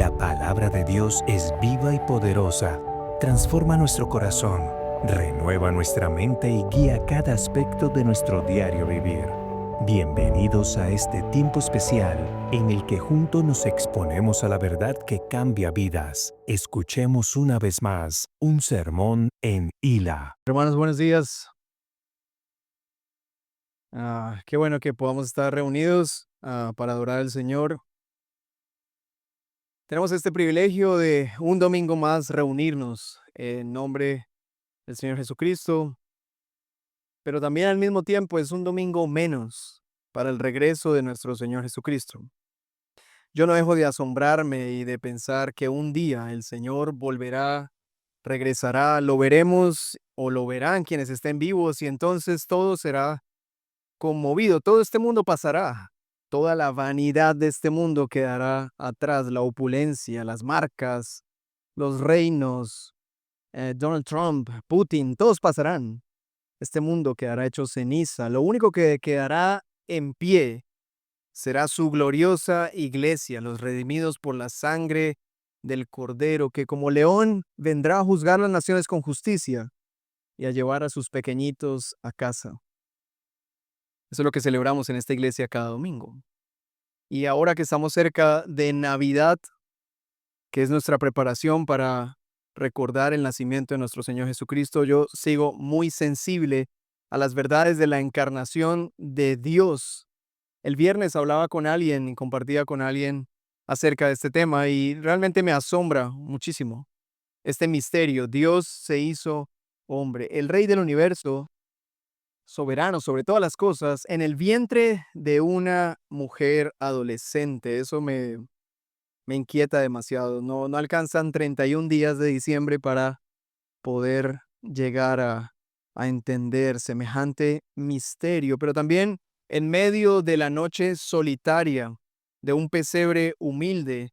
La palabra de Dios es viva y poderosa. Transforma nuestro corazón, renueva nuestra mente y guía cada aspecto de nuestro diario vivir. Bienvenidos a este tiempo especial en el que juntos nos exponemos a la verdad que cambia vidas. Escuchemos una vez más un sermón en Hila. Hermanos, buenos días. Qué bueno que podamos estar reunidos para adorar al Señor. Tenemos este privilegio de un domingo más reunirnos en nombre del Señor Jesucristo, pero también al mismo tiempo es un domingo menos para el regreso de nuestro Señor Jesucristo. Yo no dejo de asombrarme y de pensar que un día el Señor volverá, regresará, lo veremos o lo verán quienes estén vivos y entonces todo será conmovido. Todo este mundo pasará. Toda la vanidad de este mundo quedará atrás, la opulencia, las marcas, los reinos, Donald Trump, Putin, todos pasarán. Este mundo quedará hecho ceniza. Lo único que quedará en pie será su gloriosa iglesia, los redimidos por la sangre del Cordero, que como león vendrá a juzgar las naciones con justicia y a llevar a sus pequeñitos a casa. Eso es lo que celebramos en esta iglesia cada domingo. Y ahora que estamos cerca de Navidad, que es nuestra preparación para recordar el nacimiento de nuestro Señor Jesucristo, yo sigo muy sensible a las verdades de la encarnación de Dios. El viernes hablaba con alguien y compartía con alguien acerca de este tema y realmente me asombra muchísimo este misterio. Dios se hizo hombre, el Rey del universo, soberano sobre todas las cosas, en el vientre de una mujer adolescente. Eso me inquieta demasiado. No alcanzan 31 días de diciembre para poder llegar a entender semejante misterio, pero también en medio de la noche solitaria de un pesebre humilde,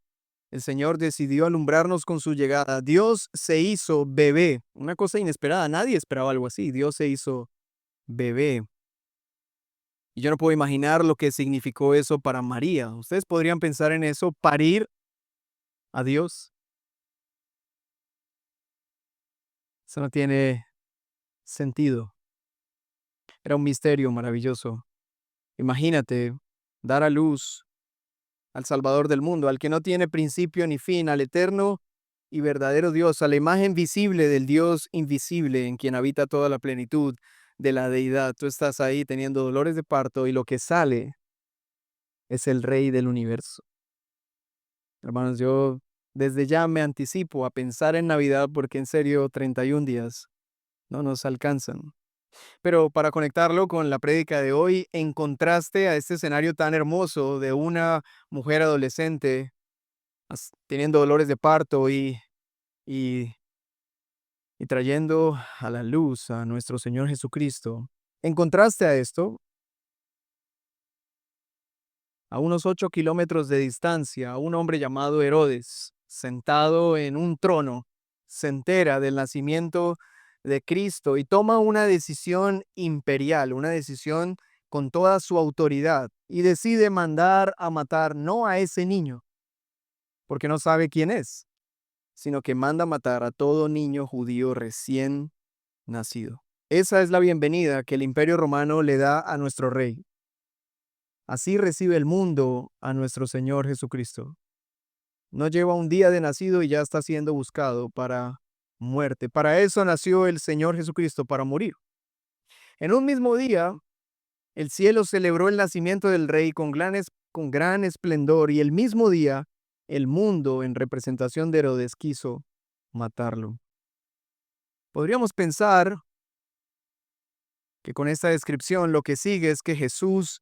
el Señor decidió alumbrarnos con su llegada. Dios se hizo bebé, una cosa inesperada. Nadie esperaba algo así. Dios se hizo bebé. Y yo no puedo imaginar lo que significó eso para María. ¿Ustedes podrían pensar en eso? Parir a Dios. Eso no tiene sentido. Era un misterio maravilloso. Imagínate dar a luz al Salvador del mundo, al que no tiene principio ni fin, al eterno y verdadero Dios, a la imagen visible del Dios invisible en quien habita toda la plenitud de la deidad. Tú estás ahí teniendo dolores de parto y lo que sale es el Rey del universo. Hermanos, yo desde ya me anticipo a pensar en Navidad porque en serio 31 días no nos alcanzan. Pero para conectarlo con la prédica de hoy, en contraste a este escenario tan hermoso de una mujer adolescente teniendo dolores de parto y, y trayendo a la luz a nuestro Señor Jesucristo, en contraste a esto, a unos 8 kilómetros de distancia, un hombre llamado Herodes, sentado en un trono, se entera del nacimiento de Cristo y toma una decisión imperial, una decisión con toda su autoridad, y decide mandar a matar no a ese niño, porque no sabe quién es, sino que manda a matar a todo niño judío recién nacido. Esa es la bienvenida que el Imperio Romano le da a nuestro rey. Así recibe el mundo a nuestro Señor Jesucristo. No lleva un día de nacido y ya está siendo buscado para muerte. Para eso nació el Señor Jesucristo, para morir. En un mismo día, el cielo celebró el nacimiento del Rey con gran esplendor y el mismo día, el mundo, en representación de Herodes, quiso matarlo. Podríamos pensar que con esta descripción lo que sigue es que Jesús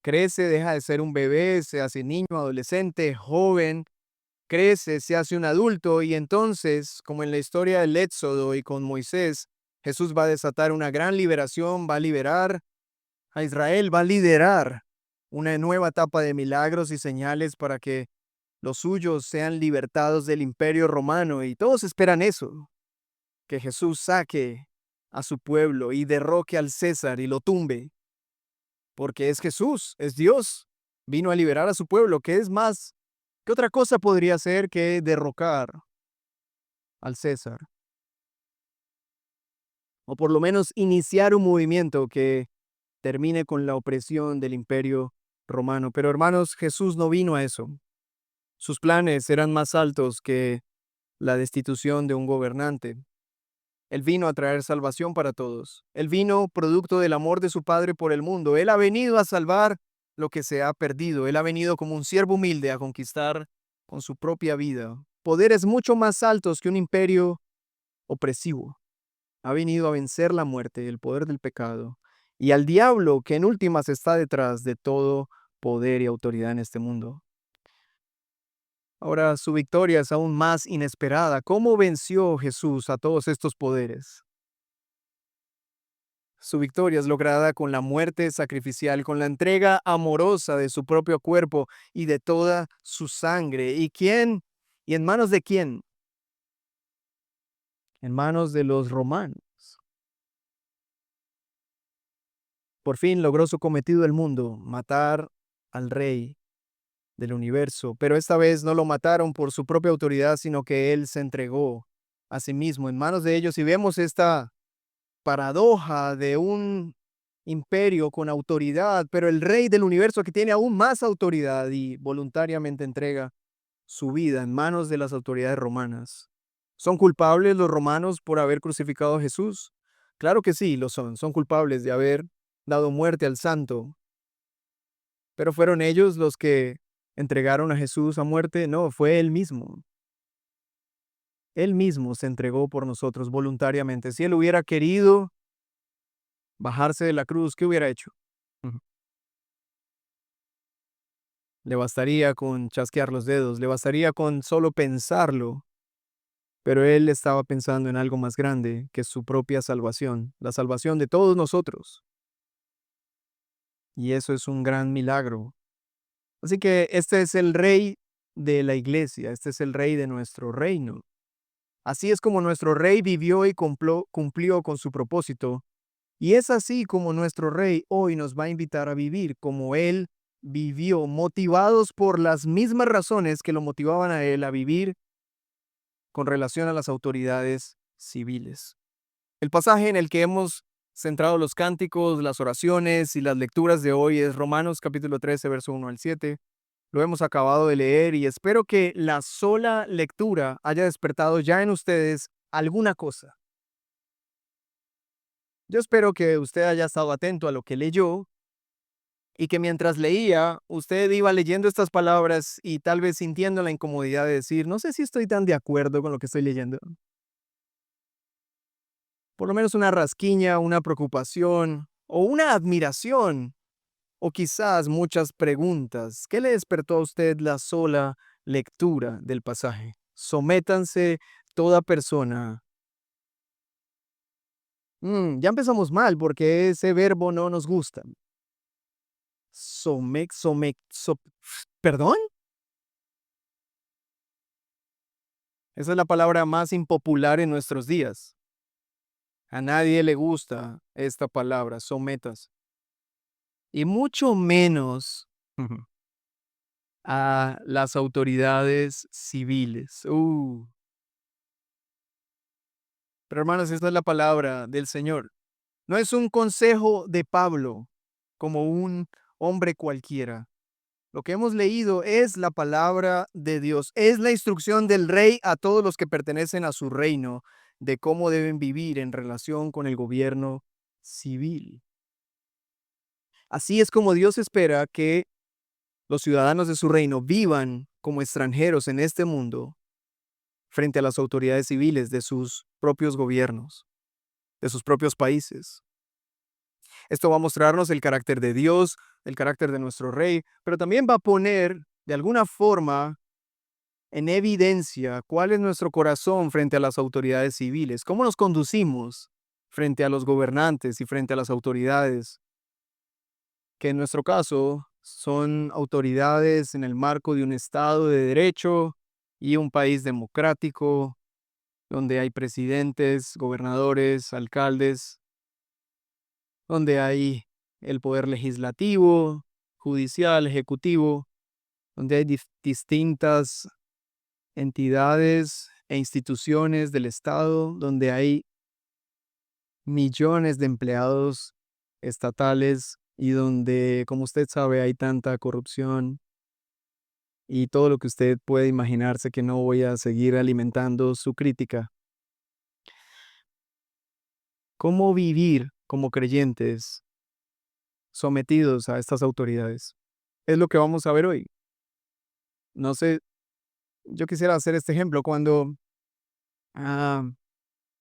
crece, deja de ser un bebé, se hace niño, adolescente, joven, crece, se hace un adulto y entonces, como en la historia del Éxodo y con Moisés, Jesús va a desatar una gran liberación, va a liberar a Israel, va a liderar una nueva etapa de milagros y señales para que los suyos sean libertados del imperio romano y todos esperan eso, que Jesús saque a su pueblo y derroque al César y lo tumbe, porque es Jesús, es Dios, vino a liberar a su pueblo, ¿qué es más ¿Qué otra cosa podría ser que derrocar al César? O por lo menos iniciar un movimiento que termine con la opresión del imperio romano. Pero hermanos, Jesús no vino a eso. Sus planes eran más altos que la destitución de un gobernante. Él vino a traer salvación para todos. Él vino producto del amor de su Padre por el mundo. Él ha venido a salvar lo que se ha perdido. Él ha venido como un siervo humilde a conquistar con su propia vida poderes mucho más altos que un imperio opresivo. Ha venido a vencer la muerte, el poder del pecado y al diablo que en últimas está detrás de todo poder y autoridad en este mundo. Ahora su victoria es aún más inesperada. ¿Cómo venció Jesús a todos estos poderes? Su victoria es lograda con la muerte sacrificial, con la entrega amorosa de su propio cuerpo y de toda su sangre. ¿Y quién? ¿Y en manos de quién? En manos de los romanos. Por fin logró su cometido el mundo, matar al rey del universo, pero esta vez no lo mataron por su propia autoridad, sino que él se entregó a sí mismo en manos de ellos. Y vemos esta paradoja de un imperio con autoridad, pero el rey del universo que tiene aún más autoridad y voluntariamente entrega su vida en manos de las autoridades romanas. ¿Son culpables los romanos por haber crucificado a Jesús? Claro que sí, lo son. Son culpables de haber dado muerte al santo. ¿Pero fueron ellos los que entregaron a Jesús a muerte? No, fue él mismo. Él mismo se entregó por nosotros voluntariamente. Si él hubiera querido bajarse de la cruz, ¿qué hubiera hecho? Ujú. Le bastaría con chasquear los dedos, le bastaría con solo pensarlo, pero él estaba pensando en algo más grande que su propia salvación, la salvación de todos nosotros. Y eso es un gran milagro. Así que este es el rey de la iglesia, este es el rey de nuestro reino. Así es como nuestro rey vivió y cumplió con su propósito. Y es así como nuestro rey hoy nos va a invitar a vivir como él vivió, motivados por las mismas razones que lo motivaban a él a vivir con relación a las autoridades civiles. El pasaje en el que hemos centrado los cánticos, las oraciones y las lecturas de hoy es Romanos capítulo 13, verso 1 al 7. Lo hemos acabado de leer y espero que la sola lectura haya despertado ya en ustedes alguna cosa. Yo espero que usted haya estado atento a lo que leyó y que mientras leía, usted iba leyendo estas palabras y tal vez sintiendo la incomodidad de decir, no sé si estoy tan de acuerdo con lo que estoy leyendo. Por lo menos una rasquiña, una preocupación o una admiración o quizás muchas preguntas. ¿Qué le despertó a usted la sola lectura del pasaje? Sométanse toda persona. Ya empezamos mal porque ese verbo no nos gusta. ¿Perdón? Esa es la palabra más impopular en nuestros días. A nadie le gusta esta palabra, sometas. Y mucho menos ujú, a las autoridades civiles. Pero hermanos, esta es la palabra del Señor. No es un consejo de Pablo como un hombre cualquiera. Lo que hemos leído es la palabra de Dios, es la instrucción del rey a todos los que pertenecen a su reino de cómo deben vivir en relación con el gobierno civil. Así es como Dios espera que los ciudadanos de su reino vivan como extranjeros en este mundo frente a las autoridades civiles de sus propios gobiernos, de sus propios países. Esto va a mostrarnos el carácter de Dios, el carácter de nuestro rey, pero también va a poner de alguna forma en evidencia cuál es nuestro corazón frente a las autoridades civiles, cómo nos conducimos frente a los gobernantes y frente a las autoridades, que en nuestro caso son autoridades en el marco de un Estado de derecho y un país democrático, donde hay presidentes, gobernadores, alcaldes, donde hay el poder legislativo, judicial, ejecutivo, donde hay distintas entidades e instituciones del Estado, donde hay millones de empleados estatales y donde, como usted sabe, hay tanta corrupción y todo lo que usted puede imaginarse, que no voy a seguir alimentando su crítica. ¿Cómo vivir como creyentes sometidos a estas autoridades? Es lo que vamos a ver hoy. No sé, yo quisiera hacer este ejemplo cuando ah,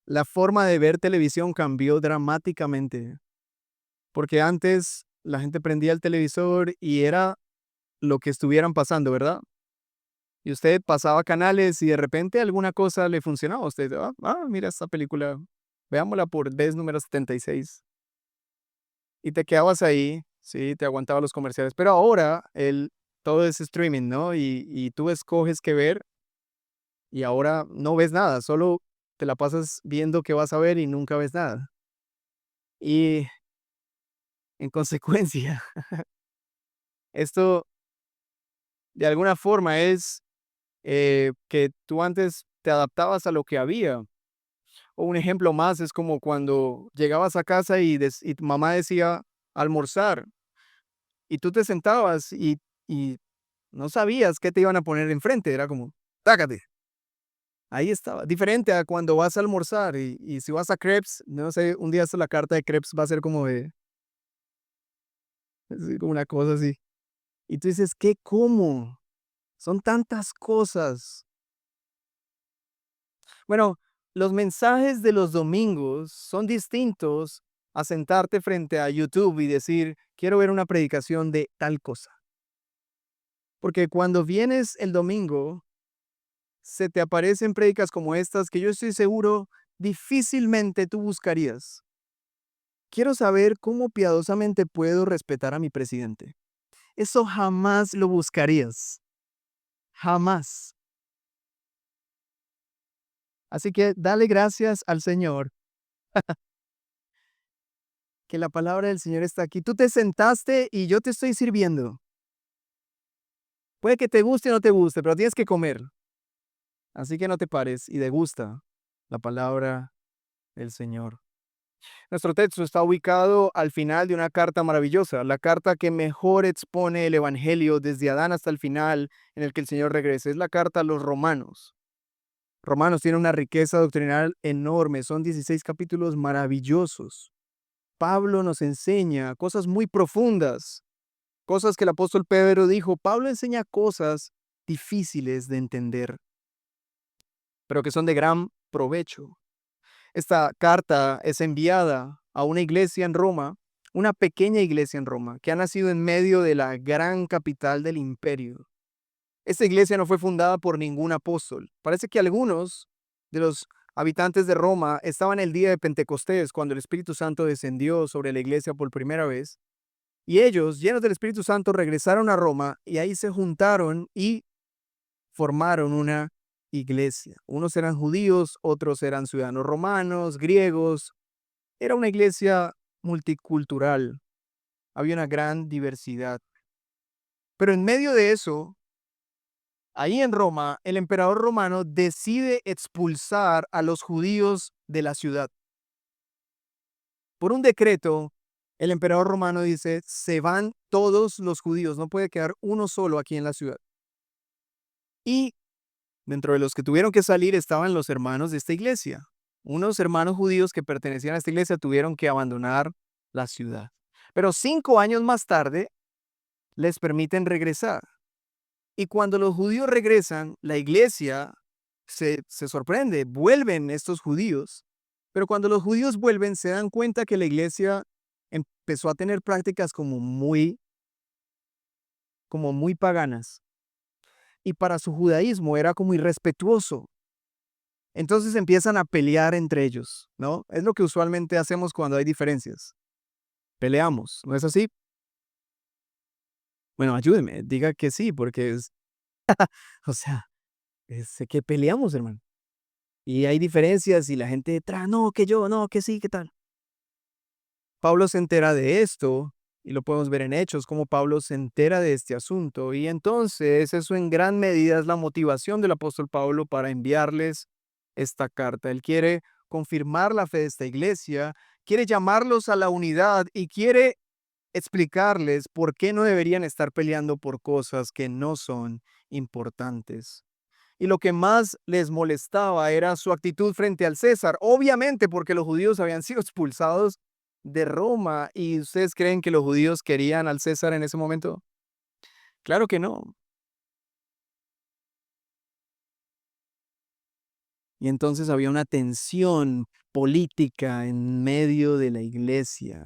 la forma de ver televisión cambió dramáticamente, porque antes la gente prendía el televisor y era lo que estuvieran pasando, ¿verdad? Y usted pasaba canales y de repente alguna cosa le funcionaba. Usted, mira esta película, veámosla por vez número 76. Y te quedabas ahí, sí, te aguantaba los comerciales. Pero ahora todo es streaming, ¿no? Y tú escoges qué ver y ahora no ves nada, solo te la pasas viendo qué vas a ver y nunca ves nada. Y en consecuencia, esto de alguna forma es que tú antes te adaptabas a lo que había. O un ejemplo más es como cuando llegabas a casa y tu mamá decía almorzar y tú te sentabas y no sabías qué te iban a poner enfrente, era como, tácate. Ahí estaba, diferente a cuando vas a almorzar y si vas a crepes, no sé, un día la carta de crepes va a ser como de, así como una cosa así. Y tú dices, ¿qué como? Son tantas cosas. Bueno, los mensajes de los domingos son distintos a sentarte frente a YouTube y decir, quiero ver una predicación de tal cosa. Porque cuando vienes el domingo, se te aparecen prédicas como estas que yo estoy seguro difícilmente tú buscarías. Quiero saber cómo piadosamente puedo respetar a mi presidente. Eso jamás lo buscarías. Jamás. Así que dale gracias al Señor que la palabra del Señor está aquí. Tú te sentaste y yo te estoy sirviendo. Puede que te guste o no te guste, pero tienes que comer. Así que no te pares y degusta la palabra del Señor. Nuestro texto está ubicado al final de una carta maravillosa, la carta que mejor expone el Evangelio desde Adán hasta el final en el que el Señor regrese. Es la carta a los Romanos. Romanos tiene una riqueza doctrinal enorme, son 16 capítulos maravillosos. Pablo nos enseña cosas muy profundas, cosas que el apóstol Pedro dijo. Pablo enseña cosas difíciles de entender, pero que son de gran provecho. Esta carta es enviada a una iglesia en Roma, una pequeña iglesia en Roma, que ha nacido en medio de la gran capital del imperio. Esta iglesia no fue fundada por ningún apóstol. Parece que algunos de los habitantes de Roma estaban el día de Pentecostés, cuando el Espíritu Santo descendió sobre la iglesia por primera vez, y ellos, llenos del Espíritu Santo, regresaron a Roma y ahí se juntaron y formaron una iglesia. Unos eran judíos, otros eran ciudadanos romanos, griegos. Era una iglesia multicultural. Había una gran diversidad. Pero en medio de eso, ahí en Roma, el emperador romano decide expulsar a los judíos de la ciudad. Por un decreto, el emperador romano dice, se van todos los judíos, no puede quedar uno solo aquí en la ciudad. Y dentro de los que tuvieron que salir estaban los hermanos de esta iglesia. Unos hermanos judíos que pertenecían a esta iglesia tuvieron que abandonar la ciudad. Pero 5 años más tarde, les permiten regresar. Y cuando los judíos regresan, la iglesia se sorprende, vuelven estos judíos, pero cuando los judíos vuelven se dan cuenta que la iglesia empezó a tener prácticas como muy paganas. Y para su judaísmo era como irrespetuoso. Entonces empiezan a pelear entre ellos, ¿no? Es lo que usualmente hacemos cuando hay diferencias. Peleamos, ¿no es así? Bueno, ayúdeme, diga que sí, porque o sea, sé que peleamos, hermano. Y hay diferencias y la gente detrás, no, que yo, no, que sí, ¿qué tal? Pablo se entera de esto Y lo podemos ver en Hechos, cómo Pablo se entera de este asunto. Y entonces eso en gran medida es la motivación del apóstol Pablo para enviarles esta carta. Él quiere confirmar la fe de esta iglesia, quiere llamarlos a la unidad y quiere explicarles por qué no deberían estar peleando por cosas que no son importantes. Y lo que más les molestaba era su actitud frente al César, obviamente porque los judíos habían sido expulsados de Roma. ¿Y ustedes creen que los judíos querían al César en ese momento? Claro que no. Y entonces había una tensión política en medio de la iglesia.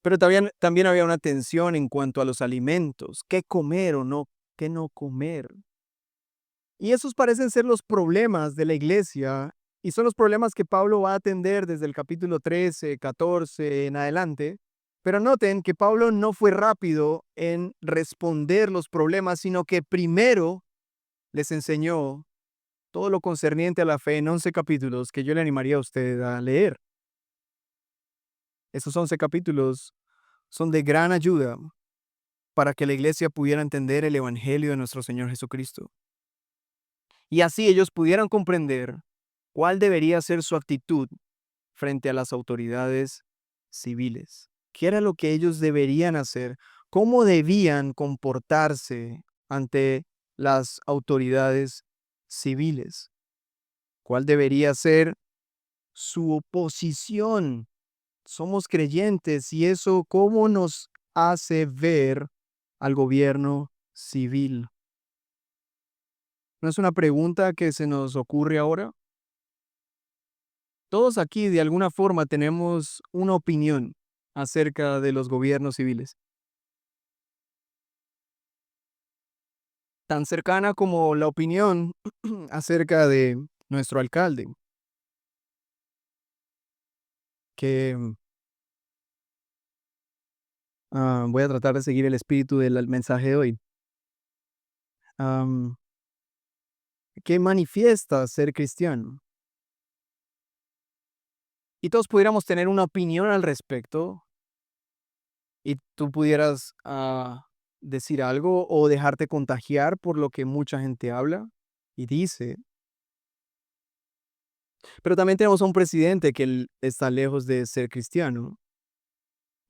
Pero también había una tensión en cuanto a los alimentos, qué comer o no, qué no comer. Y esos parecen ser los problemas de la iglesia y son los problemas que Pablo va a atender desde el capítulo 13, 14 en adelante. Pero noten que Pablo no fue rápido en responder los problemas, sino que primero les enseñó todo lo concerniente a la fe en 11 capítulos que yo le animaría a usted a leer. Esos 11 capítulos son de gran ayuda para que la iglesia pudiera entender el evangelio de nuestro Señor Jesucristo. Y así ellos pudieran comprender cuál debería ser su actitud frente a las autoridades civiles. ¿Qué era lo que ellos deberían hacer? ¿Cómo debían comportarse ante las autoridades civiles? ¿Cuál debería ser su oposición? Somos creyentes y eso, ¿cómo nos hace ver al gobierno civil? ¿No es una pregunta que se nos ocurre ahora? Todos aquí de alguna forma tenemos una opinión acerca de los gobiernos civiles, tan cercana como la opinión acerca de nuestro alcalde, que voy a tratar de seguir el espíritu del mensaje de hoy, am, que manifiesta ser cristiano. Y todos pudiéramos tener una opinión al respecto y tú pudieras decir algo o dejarte contagiar por lo que mucha gente habla y dice. Pero también tenemos a un presidente que él está lejos de ser cristiano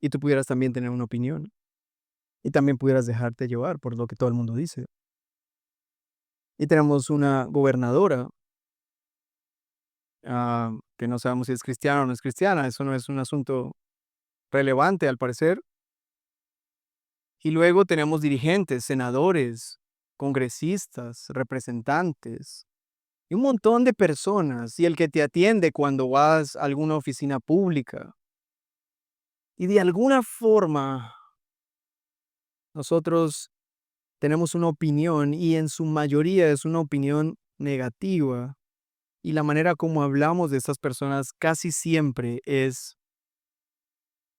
y tú pudieras también tener una opinión y también pudieras dejarte llevar por lo que todo el mundo dice. Y tenemos una gobernadora que no sabemos si es cristiana o no es cristiana, eso no es un asunto relevante al parecer. Y luego tenemos dirigentes, senadores, congresistas, representantes y un montón de personas y el que te atiende cuando vas a alguna oficina pública. Y de alguna forma nosotros tenemos una opinión y en su mayoría es una opinión negativa. Y la manera como hablamos de estas personas casi siempre es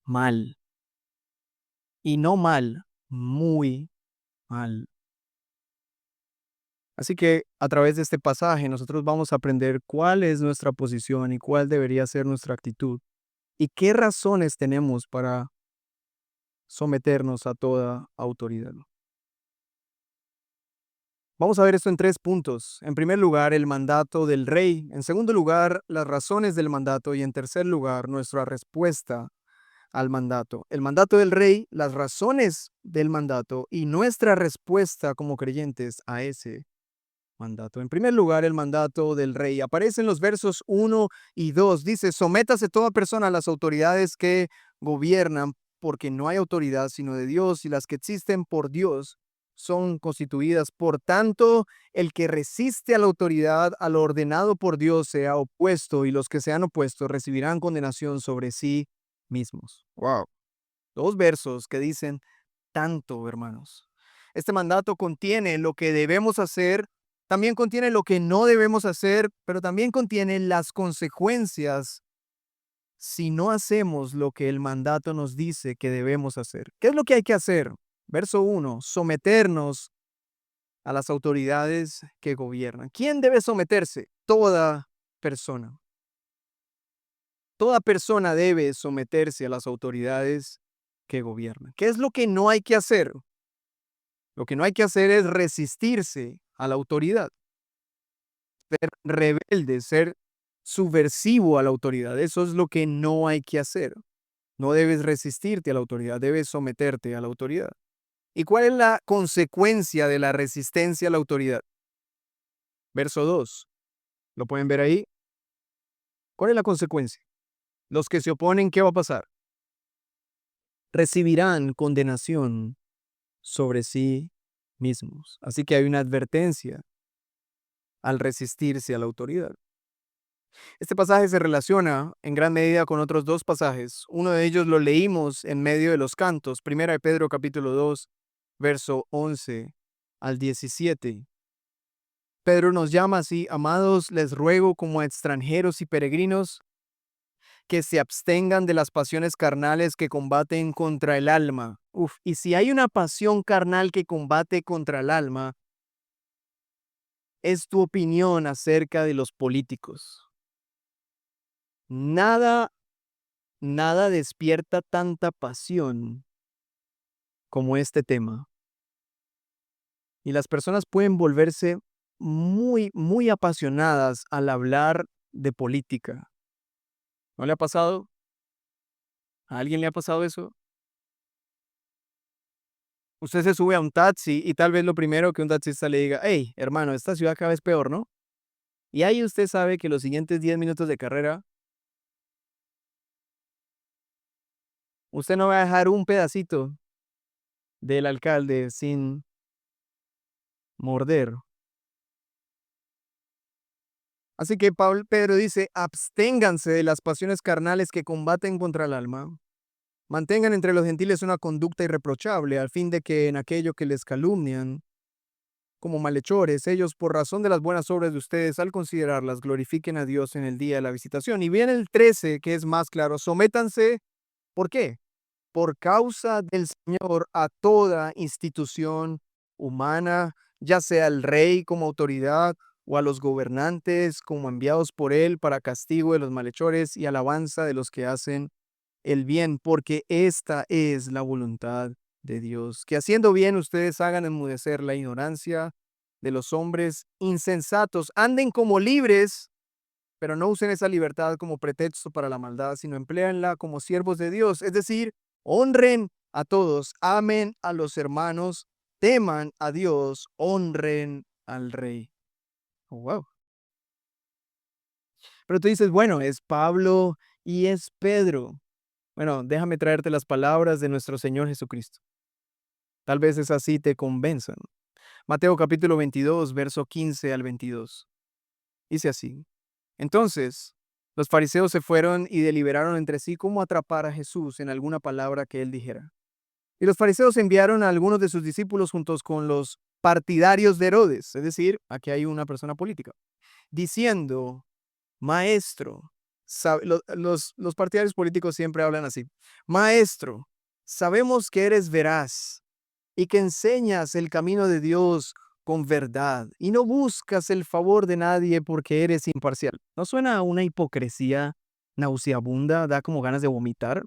mal. Y no mal, muy mal. Así que a través de este pasaje nosotros vamos a aprender cuál es nuestra posición y cuál debería ser nuestra actitud y qué razones tenemos para someternos a toda autoridad. Vamos a ver esto en 3 puntos. En primer lugar, el mandato del rey. En segundo lugar, las razones del mandato. Y en tercer lugar, nuestra respuesta al mandato. El mandato del rey, las razones del mandato y nuestra respuesta como creyentes a ese mandato. En primer lugar, el mandato del rey. Aparece en los versos 1 y 2. Dice, sométase toda persona a las autoridades que gobiernan, porque no hay autoridad sino de Dios, y las que existen por Dios son constituidas. Por tanto, el que resiste a la autoridad, a lo ordenado por Dios, sea opuesto, y los que sean opuestos recibirán condenación sobre sí mismos. Wow. 2 versos que dicen tanto, hermanos. Este mandato contiene lo que debemos hacer, también contiene lo que no debemos hacer, pero también contiene las consecuencias si no hacemos lo que el mandato nos dice que debemos hacer. ¿Qué es lo que hay que hacer? Verso 1, someternos a las autoridades que gobiernan. ¿Quién debe someterse? Toda persona. Toda persona debe someterse a las autoridades que gobiernan. ¿Qué es lo que no hay que hacer? Lo que no hay que hacer es resistirse a la autoridad, ser rebelde, ser subversivo a la autoridad. Eso es lo que no hay que hacer. No debes resistirte a la autoridad, debes someterte a la autoridad. ¿Y cuál es la consecuencia de la resistencia a la autoridad? Verso 2. ¿Lo pueden ver ahí? ¿Cuál es la consecuencia? Los que se oponen, ¿qué va a pasar? Recibirán condenación sobre sí mismos. Así que hay una advertencia al resistirse a la autoridad. Este pasaje se relaciona en gran medida con otros dos pasajes. Uno de ellos lo leímos en medio de los cantos, Primera de Pedro capítulo 2, verso 11 al 17. Pedro nos llama así: amados, les ruego como a extranjeros y peregrinos que se abstengan de las pasiones carnales que combaten contra el alma. Y si hay una pasión carnal que combate contra el alma, es tu opinión acerca de los políticos. Nada, nada despierta tanta pasión como este tema. Y las personas pueden volverse muy, muy apasionadas al hablar de política. ¿No le ha pasado? ¿A alguien le ha pasado eso? Usted se sube a un taxi y tal vez lo primero que un taxista le diga: hey, hermano, esta ciudad cada vez peor, ¿no? Y ahí usted sabe que los siguientes 10 minutos de carrera, usted no va a dejar un pedacito del alcalde sin morder. Así que Pedro dice: absténganse de las pasiones carnales que combaten contra el alma. Mantengan entre los gentiles una conducta irreprochable, al fin de que en aquello que les calumnian como malhechores, ellos, por razón de las buenas obras de ustedes, al considerarlas, glorifiquen a Dios en el día de la visitación. Y viene el 13, que es más claro: sométanse, ¿por qué? Por causa del Señor, a toda institución humana, ya sea el rey como autoridad o a los gobernantes como enviados por él para castigo de los malhechores y alabanza de los que hacen el bien, porque esta es la voluntad de Dios, que haciendo bien ustedes hagan enmudecer la ignorancia de los hombres insensatos, anden como libres, pero no usen esa libertad como pretexto para la maldad, sino empléenla como siervos de Dios, es decir, honren a todos, amen a los hermanos, teman a Dios, honren al rey. Oh, wow. Pero tú dices: bueno, es Pablo y es Pedro. Bueno, déjame traerte las palabras de nuestro Señor Jesucristo. Tal vez es así te convenzan. Mateo capítulo 22, verso 15 al 22. Dice así: entonces, los fariseos se fueron y deliberaron entre sí cómo atrapar a Jesús en alguna palabra que él dijera. Y los fariseos enviaron a algunos de sus discípulos juntos con los partidarios de Herodes, es decir, aquí hay una persona política, diciendo: maestro, los partidarios políticos siempre hablan así: maestro, sabemos que eres veraz y que enseñas el camino de Dios con verdad y no buscas el favor de nadie porque eres imparcial. ¿No suena a una hipocresía nauseabunda? Da como ganas de vomitar.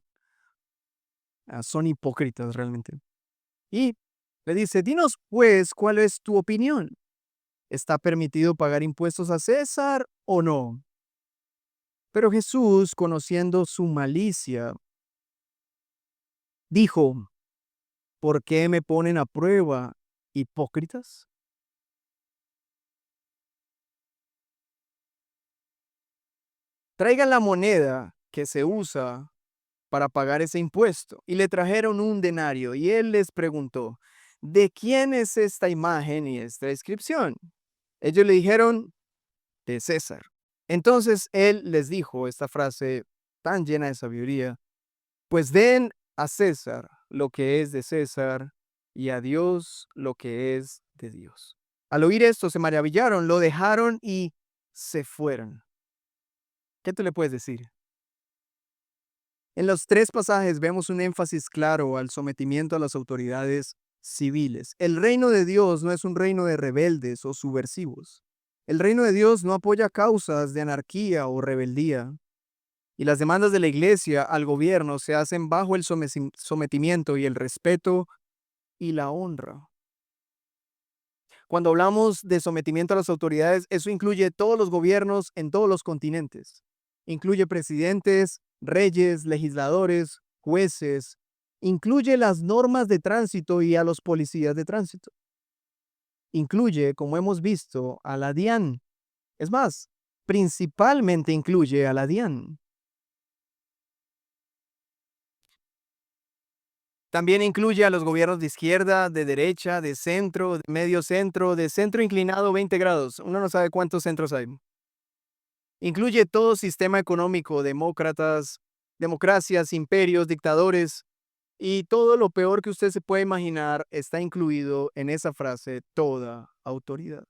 Son hipócritas realmente. Y le dice: dinos pues, ¿cuál es tu opinión? ¿Está permitido pagar impuestos a César o no? Pero Jesús, conociendo su malicia, dijo: ¿por qué me ponen a prueba, hipócritas? Traigan la moneda que se usa para pagar ese impuesto. Y le trajeron un denario, y él les preguntó: ¿de quién es esta imagen y esta inscripción? Ellos le dijeron: de César. Entonces él les dijo esta frase tan llena de sabiduría: pues den a César lo que es de César y a Dios lo que es de Dios. Al oír esto se maravillaron, lo dejaron y se fueron. ¿Qué tú le puedes decir? En los tres pasajes vemos un énfasis claro al sometimiento a las autoridades civiles. El reino de Dios no es un reino de rebeldes o subversivos. El reino de Dios no apoya causas de anarquía o rebeldía. Y las demandas de la iglesia al gobierno se hacen bajo el sometimiento y el respeto y la honra. Cuando hablamos de sometimiento a las autoridades, eso incluye todos los gobiernos en todos los continentes. Incluye presidentes, reyes, legisladores, jueces. Incluye las normas de tránsito y a los policías de tránsito. Incluye, como hemos visto, a la DIAN. Es más, principalmente incluye a la DIAN. También incluye a los gobiernos de izquierda, de derecha, de centro, de centro inclinado 20 grados. Uno no sabe cuántos centros hay. Incluye todo sistema económico, demócratas, democracias, imperios, dictadores, y todo lo peor que usted se puede imaginar está incluido en esa frase, toda autoridad.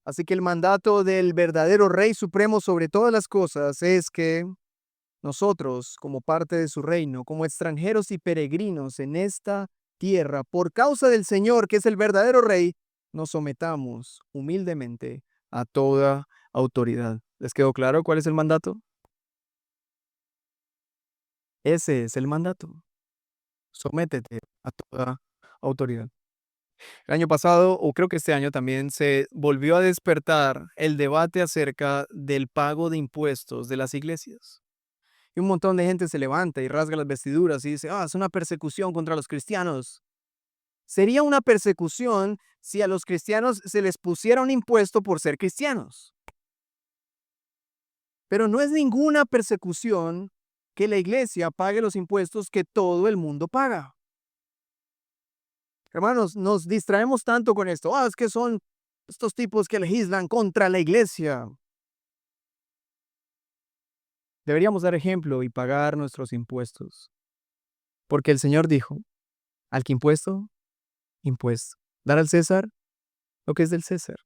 Así que el mandato del verdadero Rey Supremo sobre todas las cosas es que nosotros, como parte de su reino, como extranjeros y peregrinos en esta tierra, por causa del Señor, que es el verdadero Rey, nos sometamos humildemente a toda autoridad. ¿Les quedó claro cuál es el mandato? Ese es el mandato. Sométete a toda autoridad. El año pasado, o creo que este año también, se volvió a despertar el debate acerca del pago de impuestos de las iglesias. Y un montón de gente se levanta y rasga las vestiduras y dice, es una persecución contra los cristianos. Sería una persecución si a los cristianos se les pusiera un impuesto por ser cristianos. Pero no es ninguna persecución que la iglesia pague los impuestos que todo el mundo paga. Hermanos, nos distraemos tanto con esto. Es que son estos tipos que legislan contra la iglesia. Deberíamos dar ejemplo y pagar nuestros impuestos. Porque el Señor dijo, al que impuesto, impuesto. Dar al César lo que es del César.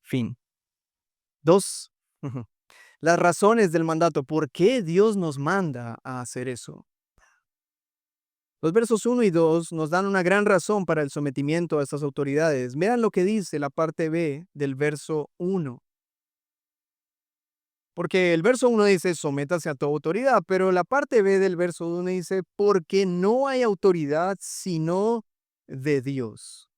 Fin. 2. Las razones del mandato. ¿Por qué Dios nos manda a hacer eso? Los versos 1 y 2 nos dan una gran razón para el sometimiento a estas autoridades. Vean lo que dice la parte B del verso 1. Porque el verso 1 dice, sométase a toda autoridad, pero la parte B del verso 1 dice, porque no hay autoridad sino de Dios.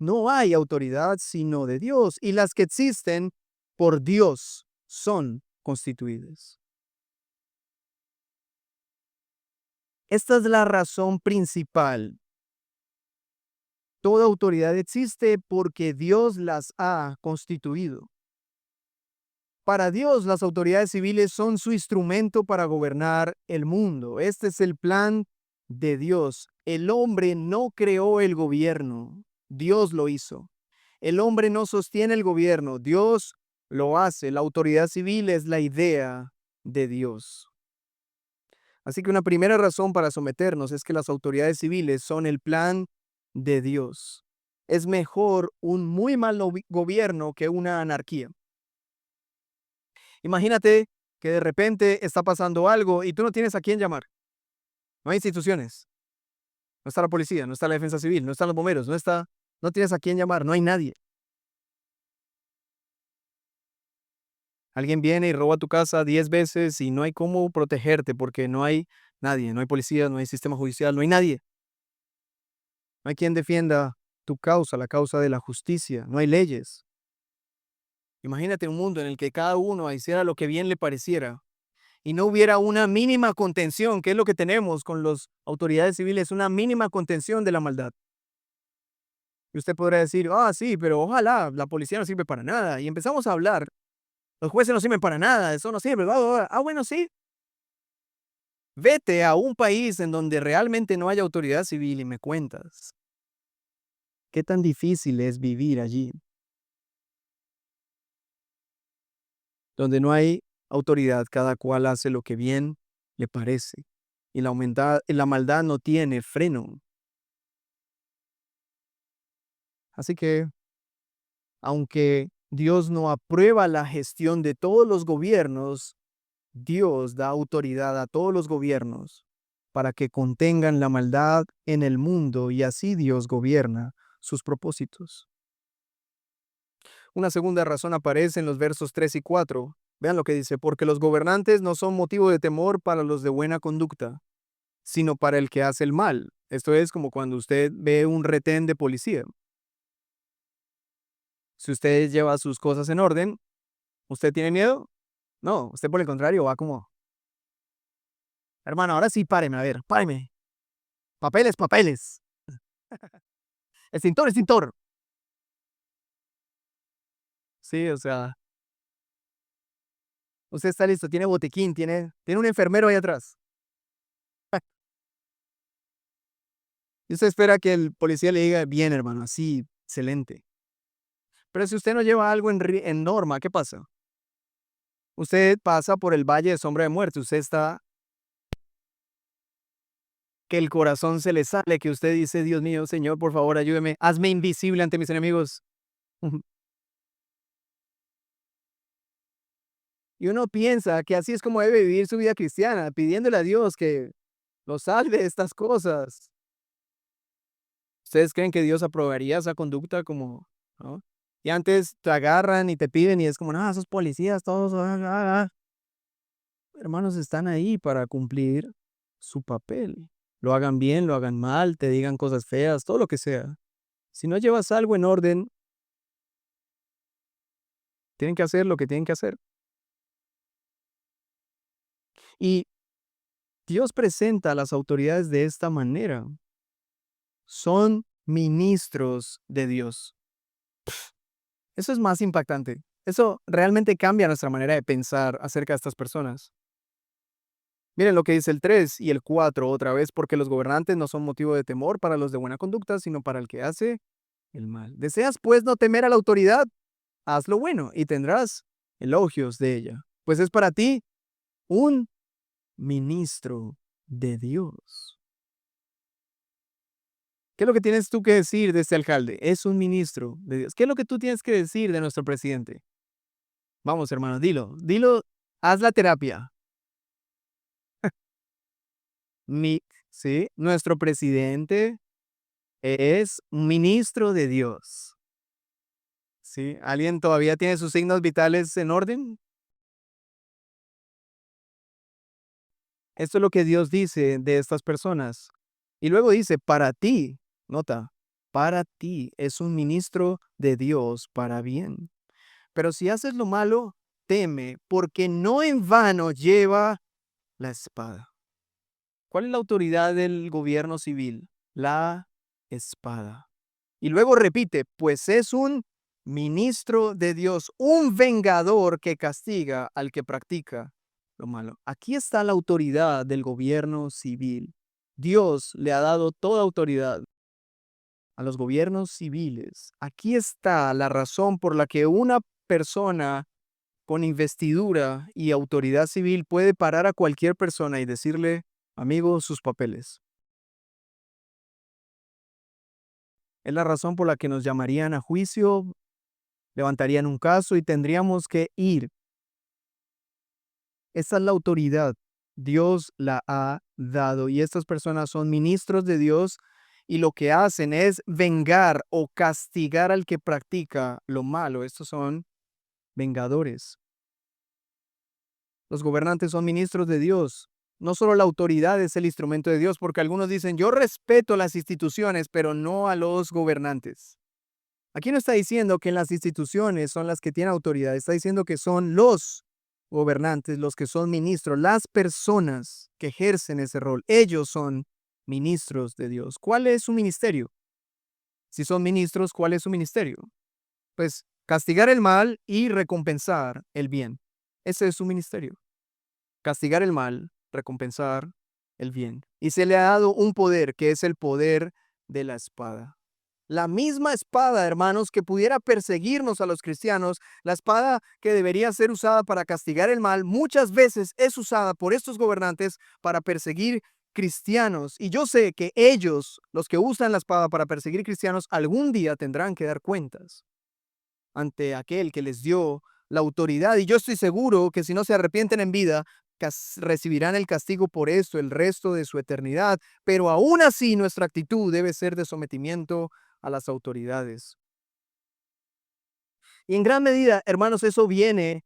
No hay autoridad sino de Dios, y las que existen por Dios son constituidas. Esta es la razón principal. Toda autoridad existe porque Dios las ha constituido. Para Dios, las autoridades civiles son su instrumento para gobernar el mundo. Este es el plan de Dios. El hombre no creó el gobierno, Dios lo hizo. El hombre no sostiene el gobierno, Dios lo hace. La autoridad civil es la idea de Dios. Así que una primera razón para someternos es que las autoridades civiles son el plan de Dios. Es mejor un muy mal gobierno que una anarquía. Imagínate que de repente está pasando algo y tú no tienes a quién llamar. No hay instituciones. No está la policía, no está la defensa civil, no están los bomberos, no tienes a quién llamar, no hay nadie. Alguien viene y roba tu casa 10 veces y no hay cómo protegerte porque no hay nadie, no hay policía, no hay sistema judicial, no hay nadie. No hay quien defienda tu causa, la causa de la justicia, no hay leyes. Imagínate un mundo en el que cada uno hiciera lo que bien le pareciera y no hubiera una mínima contención, que es lo que tenemos con las autoridades civiles, una mínima contención de la maldad. Y usted podrá decir, sí, pero ojalá la policía no sirve para nada. Y empezamos a hablar, los jueces no sirven para nada, eso no sirve. Bueno, sí. Vete a un país en donde realmente no haya autoridad civil y me cuentas. ¿Qué tan difícil es vivir allí? Donde no hay autoridad, cada cual hace lo que bien le parece. Y la maldad no tiene freno. Así que, aunque Dios no aprueba la gestión de todos los gobiernos, Dios da autoridad a todos los gobiernos para que contengan la maldad en el mundo y así Dios gobierna sus propósitos. Una segunda razón aparece en los versos 3 y 4. Vean lo que dice, porque los gobernantes no son motivo de temor para los de buena conducta, sino para el que hace el mal. Esto es como cuando usted ve un retén de policía. Si usted lleva sus cosas en orden, ¿usted tiene miedo? No, usted por el contrario va como, hermano, ahora sí páreme, a ver, páreme. Papeles, papeles. Extintor, extintor. Sí, o sea, usted está listo, tiene botiquín, tiene un enfermero ahí atrás. Y usted espera que el policía le diga, bien, hermano, así, excelente. Pero si usted no lleva algo en norma, ¿qué pasa? Usted pasa por el valle de sombra de muerte, usted está, que el corazón se le sale, que usted dice, Dios mío, Señor, por favor, ayúdeme, hazme invisible ante mis enemigos. Y uno piensa que así es como debe vivir su vida cristiana, pidiéndole a Dios que lo salve de estas cosas. ¿Ustedes creen que Dios aprobaría esa conducta como, no? Y antes te agarran y te piden y es como, no, esos policías todos, hermanos, están ahí para cumplir su papel. Lo hagan bien, lo hagan mal, te digan cosas feas, todo lo que sea. Si no llevas algo en orden, tienen que hacer lo que tienen que hacer. Y Dios presenta a las autoridades de esta manera. Son ministros de Dios. Eso es más impactante. Eso realmente cambia nuestra manera de pensar acerca de estas personas. Miren lo que dice el 3 y el 4 otra vez, porque los gobernantes no son motivo de temor para los de buena conducta, sino para el que hace el mal. ¿Deseas pues no temer a la autoridad? Haz lo bueno y tendrás elogios de ella, pues es para ti un ministro de Dios. ¿Qué es lo que tienes tú que decir de este alcalde? Es un ministro de Dios. ¿Qué es lo que tú tienes que decir de nuestro presidente? Vamos, hermano, dilo, haz la terapia. Mi, sí, nuestro presidente es un ministro de Dios. ¿Sí? ¿Alguien todavía tiene sus signos vitales en orden? Esto es lo que Dios dice de estas personas. Y luego dice, para ti, nota, para ti es un ministro de Dios para bien. Pero si haces lo malo, teme, porque no en vano lleva la espada. ¿Cuál es la autoridad del gobierno civil? La espada. Y luego repite, pues es un ministro de Dios, un vengador que castiga al que practica lo malo. Aquí está la autoridad del gobierno civil. Dios le ha dado toda autoridad a los gobiernos civiles. Aquí está la razón por la que una persona con investidura y autoridad civil puede parar a cualquier persona y decirle, amigo, sus papeles. Es la razón por la que nos llamarían a juicio, levantarían un caso y tendríamos que ir. Esa es la autoridad. Dios la ha dado y estas personas son ministros de Dios y lo que hacen es vengar o castigar al que practica lo malo. Estos son vengadores. Los gobernantes son ministros de Dios. No solo la autoridad es el instrumento de Dios, porque algunos dicen, yo respeto las instituciones, pero no a los gobernantes. Aquí no está diciendo que las instituciones son las que tienen autoridad, está diciendo que son los gobernantes, los que son ministros, las personas que ejercen ese rol. Ellos son ministros de Dios. ¿Cuál es su ministerio? Si son ministros, ¿cuál es su ministerio? Pues castigar el mal y recompensar el bien. Ese es su ministerio. Castigar el mal, recompensar el bien. Y se le ha dado un poder, que es el poder de la espada. La misma espada, hermanos, que pudiera perseguirnos a los cristianos, la espada que debería ser usada para castigar el mal, muchas veces es usada por estos gobernantes para perseguir cristianos. Y yo sé que ellos, los que usan la espada para perseguir cristianos, algún día tendrán que dar cuentas ante aquel que les dio la autoridad. Y yo estoy seguro que si no se arrepienten en vida, recibirán el castigo por esto el resto de su eternidad. Pero aún así nuestra actitud debe ser de sometimiento a las autoridades. Y en gran medida, hermanos, eso viene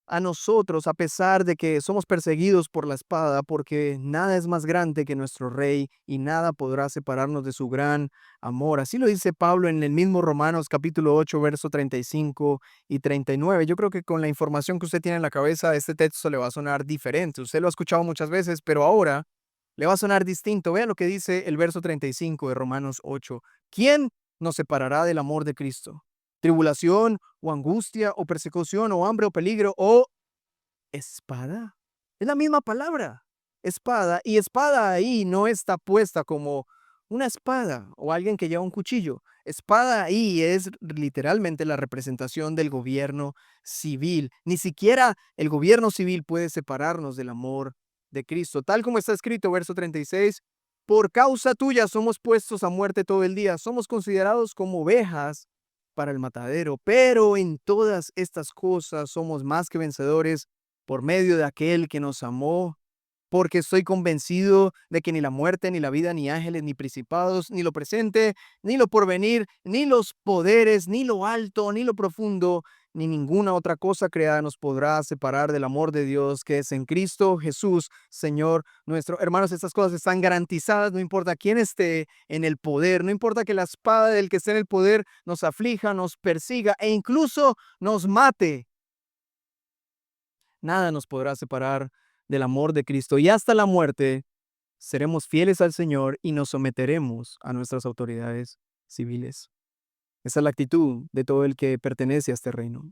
a nosotros a pesar de que somos perseguidos por la espada, porque nada es más grande que nuestro Rey y nada podrá separarnos de su gran amor. Así lo dice Pablo en el mismo Romanos capítulo 8, verso 35 y 39. Yo creo que con la información que usted tiene en la cabeza, este texto le va a sonar diferente. Usted lo ha escuchado muchas veces, pero ahora le va a sonar distinto. Vea lo que dice el verso 35 de Romanos 8. ¿Quién nos separará del amor de Cristo? ¿Tribulación o angustia o persecución o hambre o peligro o espada? Es la misma palabra, espada. Y espada ahí no está puesta como una espada o alguien que lleva un cuchillo. Espada ahí es literalmente la representación del gobierno civil. Ni siquiera el gobierno civil puede separarnos del amor de Cristo. Tal como está escrito, verso 36, por causa tuya somos puestos a muerte todo el día. Somos considerados como ovejas para el matadero, pero en todas estas cosas somos más que vencedores por medio de aquel que nos amó, porque estoy convencido de que ni la muerte, ni la vida, ni ángeles, ni principados, ni lo presente, ni lo porvenir, ni los poderes, ni lo alto, ni lo profundo, ni ninguna otra cosa creada nos podrá separar del amor de Dios que es en Cristo Jesús, Señor nuestro. Hermanos, estas cosas están garantizadas, no importa quién esté en el poder, no importa que la espada del que esté en el poder nos aflija, nos persiga e incluso nos mate. Nada nos podrá separar del amor de Cristo y hasta la muerte seremos fieles al Señor y nos someteremos a nuestras autoridades civiles. Esa es la actitud de todo el que pertenece a este reino.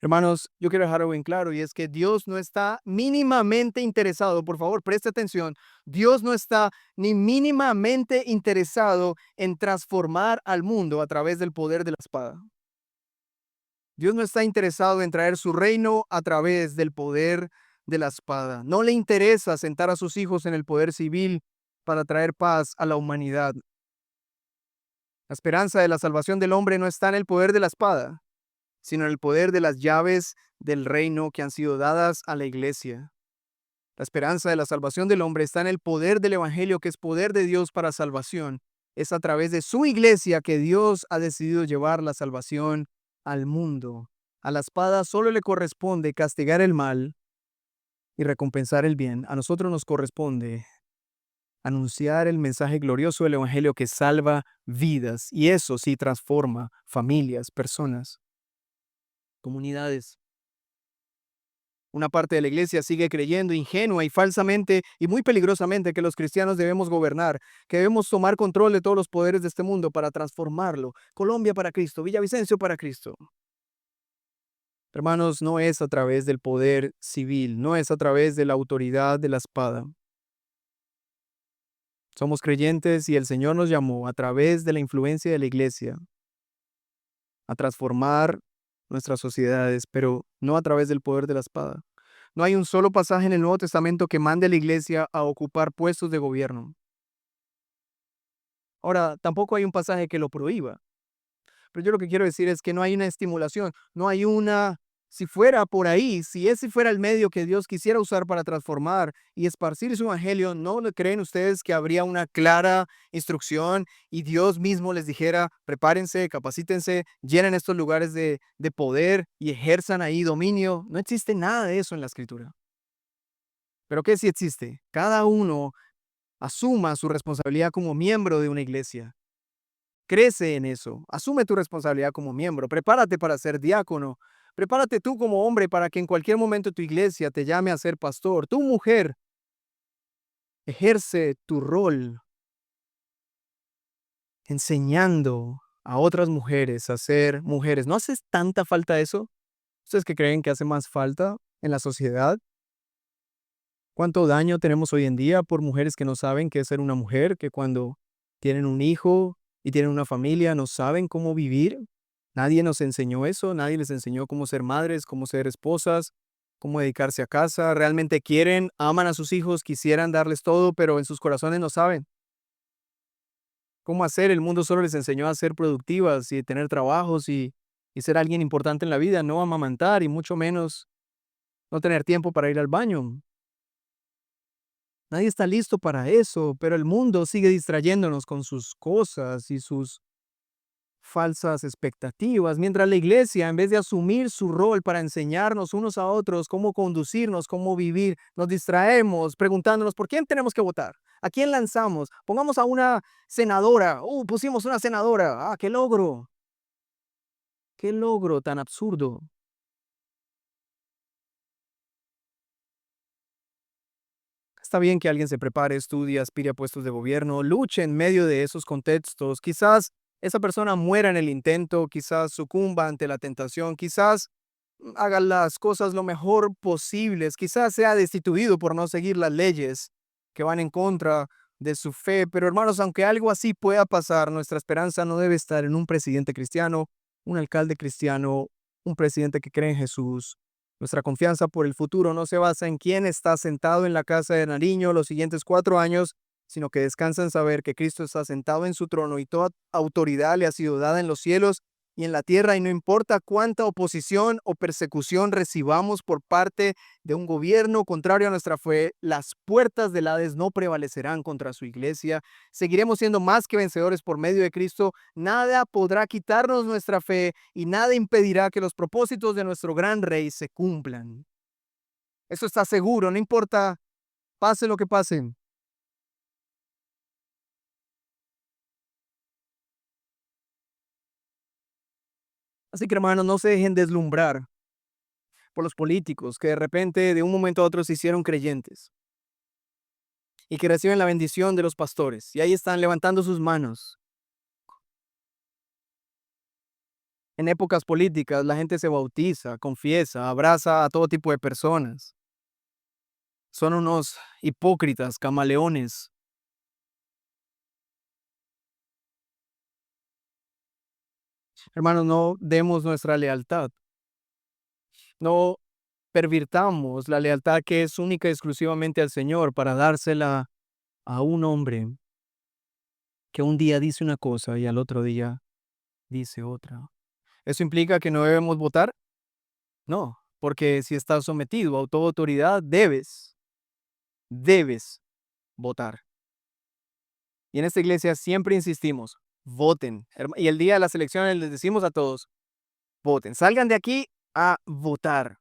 Hermanos, yo quiero dejar algo en claro y es que Dios no está mínimamente interesado, por favor, preste atención, Dios no está ni mínimamente interesado en transformar al mundo a través del poder de la espada. Dios no está interesado en traer su reino a través del poder de la espada. No le interesa sentar a sus hijos en el poder civil para traer paz a la humanidad. La esperanza de la salvación del hombre no está en el poder de la espada, sino en el poder de las llaves del reino que han sido dadas a la iglesia. La esperanza de la salvación del hombre está en el poder del evangelio, que es poder de Dios para salvación. Es a través de su iglesia que Dios ha decidido llevar la salvación al mundo. A la espada solo le corresponde castigar el mal y recompensar el bien. A nosotros nos corresponde anunciar el mensaje glorioso del evangelio que salva vidas, y eso sí transforma familias, personas, comunidades. Una parte de la iglesia sigue creyendo ingenua y falsamente y muy peligrosamente que los cristianos debemos gobernar, que debemos tomar control de todos los poderes de este mundo para transformarlo. Colombia para Cristo, Villavicencio para Cristo. Hermanos, no es a través del poder civil, no es a través de la autoridad de la espada. Somos creyentes y el Señor nos llamó a través de la influencia de la iglesia a transformar nuestras sociedades, pero no a través del poder de la espada. No hay un solo pasaje en el Nuevo Testamento que mande a la iglesia a ocupar puestos de gobierno. Ahora, tampoco hay un pasaje que lo prohíba. Pero yo lo que quiero decir es que no hay una estimulación, no hay una, si fuera por ahí, si ese fuera el medio que Dios quisiera usar para transformar y esparcir su evangelio, ¿no creen ustedes que habría una clara instrucción y Dios mismo les dijera, prepárense, capacítense, llenen estos lugares de poder y ejerzan ahí dominio? No existe nada de eso en la escritura. Pero ¿qué sí existe? Cada uno asuma su responsabilidad como miembro de una iglesia. Crece en eso. Asume tu responsabilidad como miembro. Prepárate para ser diácono. Prepárate tú como hombre para que en cualquier momento tu iglesia te llame a ser pastor. Tu mujer, ejerce tu rol enseñando a otras mujeres a ser mujeres. ¿No hace tanta falta eso? ¿Ustedes que creen que hace más falta en la sociedad? ¿Cuánto daño tenemos hoy en día por mujeres que no saben qué es ser una mujer, que cuando tienen un hijo y tienen una familia no saben cómo vivir? Nadie nos enseñó eso, nadie les enseñó cómo ser madres, cómo ser esposas, cómo dedicarse a casa. Realmente quieren, aman a sus hijos, quisieran darles todo, pero en sus corazones no saben cómo hacer. El mundo solo les enseñó a ser productivas y tener trabajos y ser alguien importante en la vida, no amamantar y mucho menos no tener tiempo para ir al baño. Nadie está listo para eso, pero el mundo sigue distrayéndonos con sus cosas y sus falsas expectativas, mientras la iglesia, en vez de asumir su rol para enseñarnos unos a otros cómo conducirnos, cómo vivir, nos distraemos preguntándonos por quién tenemos que votar, a quién lanzamos, pongamos a una senadora, pusimos una senadora, qué logro tan absurdo. Está bien que alguien se prepare, estudie, aspire a puestos de gobierno, luche en medio de esos contextos. Quizás esa persona muera en el intento, quizás sucumba ante la tentación, quizás haga las cosas lo mejor posibles, quizás sea destituido por no seguir las leyes que van en contra de su fe. Pero hermanos, aunque algo así pueda pasar, nuestra esperanza no debe estar en un presidente cristiano, un alcalde cristiano, un presidente que cree en Jesús. Nuestra confianza por el futuro no se basa en quién está sentado en la casa de Nariño los siguientes 4 años, sino que descansa en saber que Cristo está sentado en su trono y toda autoridad le ha sido dada en los cielos y en la tierra, y no importa cuánta oposición o persecución recibamos por parte de un gobierno contrario a nuestra fe, las puertas del Hades no prevalecerán contra su iglesia. Seguiremos siendo más que vencedores por medio de Cristo. Nada podrá quitarnos nuestra fe y nada impedirá que los propósitos de nuestro gran Rey se cumplan. Eso está seguro, no importa, pase lo que pase. Así que hermanos, no se dejen deslumbrar por los políticos que de repente, de un momento a otro, se hicieron creyentes y que reciben la bendición de los pastores. Y ahí están levantando sus manos. En épocas políticas, la gente se bautiza, confiesa, abraza a todo tipo de personas. Son unos hipócritas, camaleones. Hermanos, no demos nuestra lealtad. No pervirtamos la lealtad que es única y exclusivamente al Señor para dársela a un hombre que un día dice una cosa y al otro día dice otra. ¿Eso implica que no debemos votar? No, porque si estás sometido a toda autoridad, debes votar. Y en esta iglesia siempre insistimos, voten. Y el día de las elecciones les decimos a todos, voten. Salgan de aquí a votar.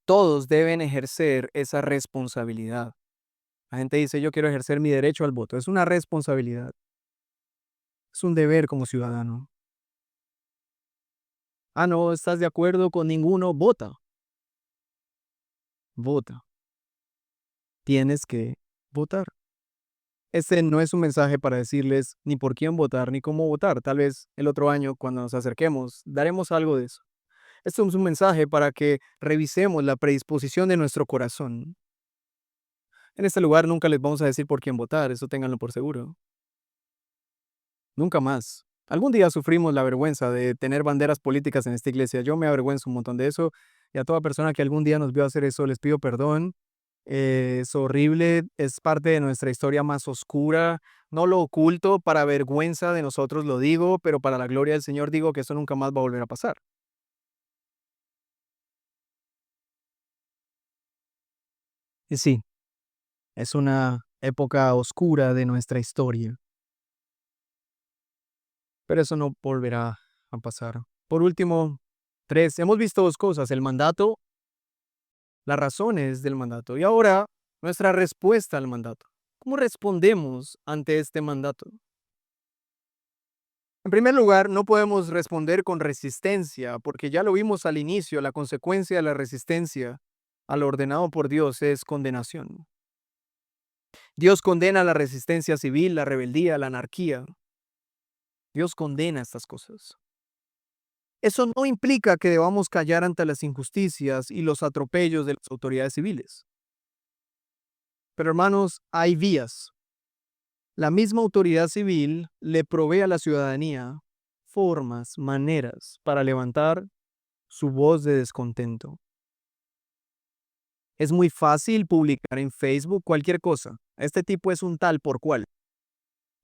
Todos deben ejercer esa responsabilidad. La gente dice, yo quiero ejercer mi derecho al voto. Es una responsabilidad. Es un deber como ciudadano. No estás de acuerdo con ninguno, vota. Vota. Tienes que votar. Este no es un mensaje para decirles ni por quién votar ni cómo votar. Tal vez el otro año, cuando nos acerquemos, daremos algo de eso. Esto es un mensaje para que revisemos la predisposición de nuestro corazón. En este lugar nunca les vamos a decir por quién votar, eso ténganlo por seguro. Nunca más. Algún día sufrimos la vergüenza de tener banderas políticas en esta iglesia. Yo me avergüenzo un montón de eso. Y a toda persona que algún día nos vio hacer eso, les pido perdón. Es horrible, es parte de nuestra historia más oscura. No lo oculto, para vergüenza de nosotros lo digo, pero para la gloria del Señor digo que eso nunca más va a volver a pasar. Y sí, es una época oscura de nuestra historia, pero eso no volverá a pasar. Por último, tres, hemos visto dos cosas: el mandato, las razones del mandato y ahora nuestra respuesta al mandato. ¿Cómo respondemos ante este mandato? En primer lugar, no podemos responder con resistencia, porque ya lo vimos al inicio, la consecuencia de la resistencia a lo ordenado por Dios es condenación. Dios condena la resistencia civil, la rebeldía, la anarquía. Dios condena estas cosas. Eso no implica que debamos callar ante las injusticias y los atropellos de las autoridades civiles. Pero hermanos, hay vías. La misma autoridad civil le provee a la ciudadanía formas, maneras para levantar su voz de descontento. Es muy fácil publicar en Facebook cualquier cosa. Este tipo es un tal por cual.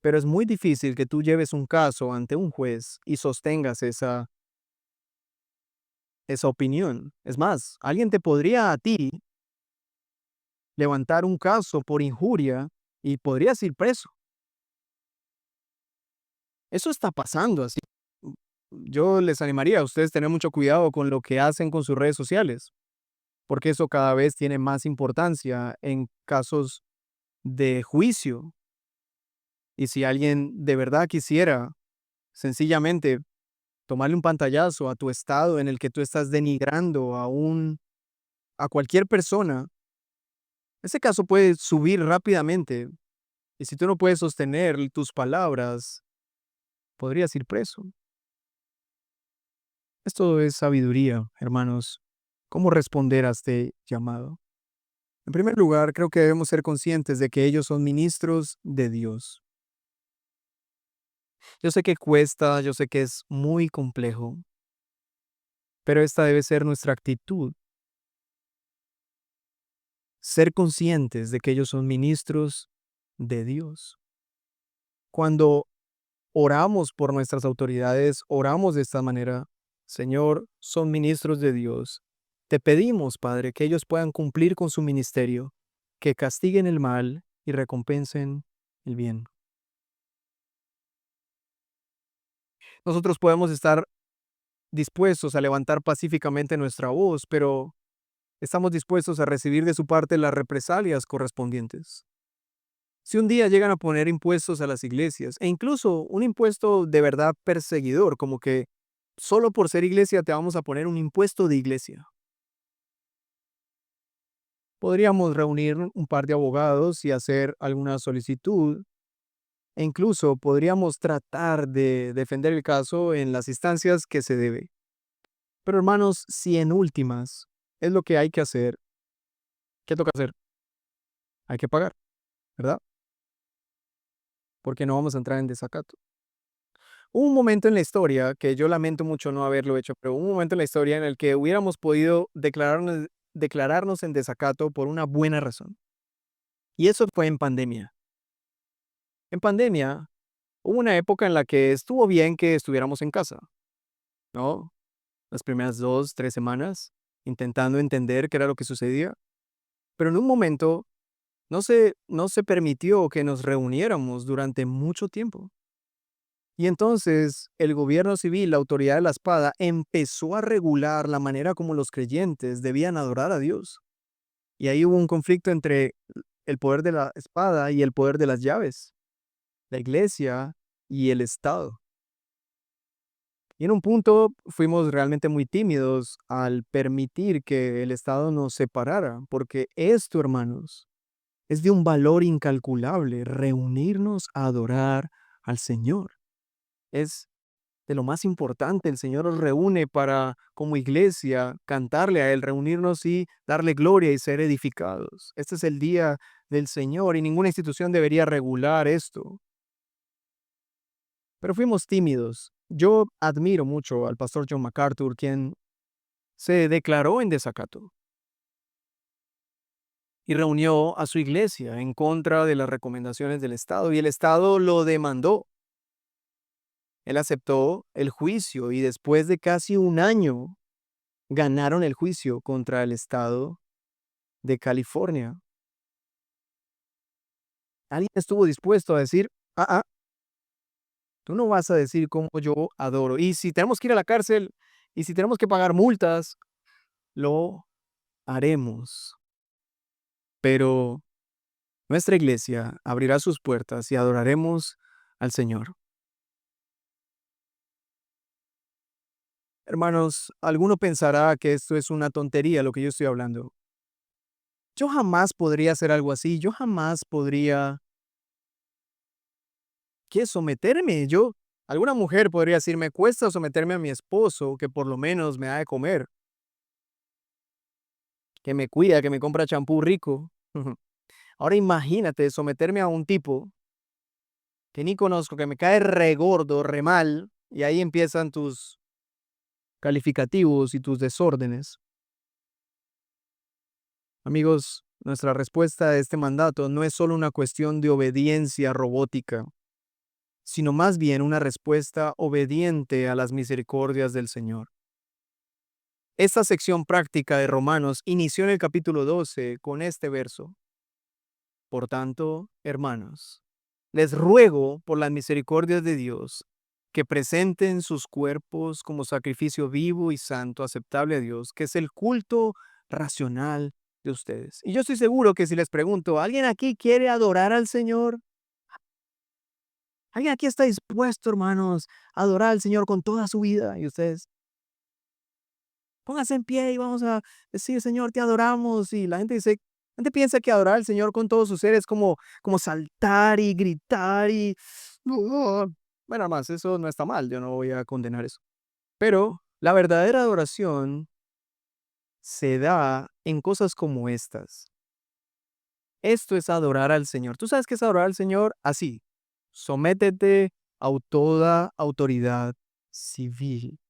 Pero es muy difícil que tú lleves un caso ante un juez y sostengas esa opinión. Es más, alguien te podría a ti levantar un caso por injuria y podrías ir preso. Eso está pasando así. Mm, Yo les animaría a ustedes a tener mucho cuidado con lo que hacen con sus redes sociales, porque eso cada vez tiene más importancia en casos de juicio. Y si alguien de verdad quisiera sencillamente tomarle un pantallazo a tu estado en el que tú estás denigrando a cualquier persona, ese caso puede subir rápidamente. Y si tú no puedes sostener tus palabras, podrías ir preso. Esto es sabiduría, hermanos. ¿Cómo responder a este llamado? En primer lugar, creo que debemos ser conscientes de que ellos son ministros de Dios. Yo sé que cuesta, yo sé que es muy complejo, pero esta debe ser nuestra actitud. Ser conscientes de que ellos son ministros de Dios. Cuando oramos por nuestras autoridades, oramos de esta manera: Señor, son ministros de Dios. Te pedimos, Padre, que ellos puedan cumplir con su ministerio, que castiguen el mal y recompensen el bien. Nosotros podemos estar dispuestos a levantar pacíficamente nuestra voz, pero estamos dispuestos a recibir de su parte las represalias correspondientes. Si un día llegan a poner impuestos a las iglesias, e incluso un impuesto de verdad perseguidor, como que solo por ser iglesia te vamos a poner un impuesto de iglesia, podríamos reunir un par de abogados y hacer alguna solicitud, e incluso podríamos tratar de defender el caso en las instancias que se debe. Pero hermanos, si en últimas es lo que hay que hacer, ¿qué toca hacer? Hay que pagar, ¿verdad? Porque no vamos a entrar en desacato. Hubo un momento en la historia, que yo lamento mucho no haberlo hecho, pero hubo un momento en la historia en el que hubiéramos podido declararnos en desacato por una buena razón. Y eso fue en pandemia. En pandemia hubo una época en la que estuvo bien que estuviéramos en casa, ¿no? Las primeras 2, 3 semanas, intentando entender qué era lo que sucedía. Pero en un momento no se permitió que nos reuniéramos durante mucho tiempo. Y entonces el gobierno civil, la autoridad de la espada, empezó a regular la manera como los creyentes debían adorar a Dios. Y ahí hubo un conflicto entre el poder de la espada y el poder de las llaves, la iglesia y el Estado. Y en un punto fuimos realmente muy tímidos al permitir que el Estado nos separara, porque esto, hermanos, es de un valor incalculable, reunirnos a adorar al Señor. Es de lo más importante. El Señor nos reúne para, como iglesia, cantarle a Él, reunirnos y darle gloria y ser edificados. Este es el día del Señor y ninguna institución debería regular esto. Pero fuimos tímidos. Yo admiro mucho al pastor John MacArthur, quien se declaró en desacato y reunió a su iglesia en contra de las recomendaciones del Estado, y el Estado lo demandó. Él aceptó el juicio y después de casi un año ganaron el juicio contra el Estado de California. Alguien estuvo dispuesto a decir: tú no vas a decir cómo yo adoro. Y si tenemos que ir a la cárcel y si tenemos que pagar multas, lo haremos. Pero nuestra iglesia abrirá sus puertas y adoraremos al Señor. Hermanos, alguno pensará que esto es una tontería lo que yo estoy hablando. Yo jamás podría hacer algo así. Yo jamás podría someterme. Alguna mujer podría decir: me cuesta someterme a mi esposo, que por lo menos me da de comer, que me cuida, que me compra champú rico. Ahora imagínate someterme a un tipo que ni conozco, que me cae re gordo, re mal, y ahí empiezan tus calificativos y tus desórdenes. Amigos, nuestra respuesta a este mandato no es solo una cuestión de obediencia robótica, sino más bien una respuesta obediente a las misericordias del Señor. Esta sección práctica de Romanos inició en el capítulo 12 con este verso: por tanto, hermanos, les ruego por las misericordias de Dios que presenten sus cuerpos como sacrificio vivo y santo, aceptable a Dios, que es el culto racional de ustedes. Y yo estoy seguro que si les pregunto, ¿alguien aquí quiere adorar al Señor? ¿Alguien aquí está dispuesto, hermanos, a adorar al Señor con toda su vida? Y ustedes, pónganse en pie y vamos a decir, Señor, te adoramos. Y la gente dice, la gente piensa que adorar al Señor con todos sus seres es como saltar y gritar y... Bueno, además, eso no está mal, yo no voy a condenar eso. Pero la verdadera adoración se da en cosas como estas. Esto es adorar al Señor. ¿Tú sabes qué es adorar al Señor? Así, sométete a toda autoridad civil.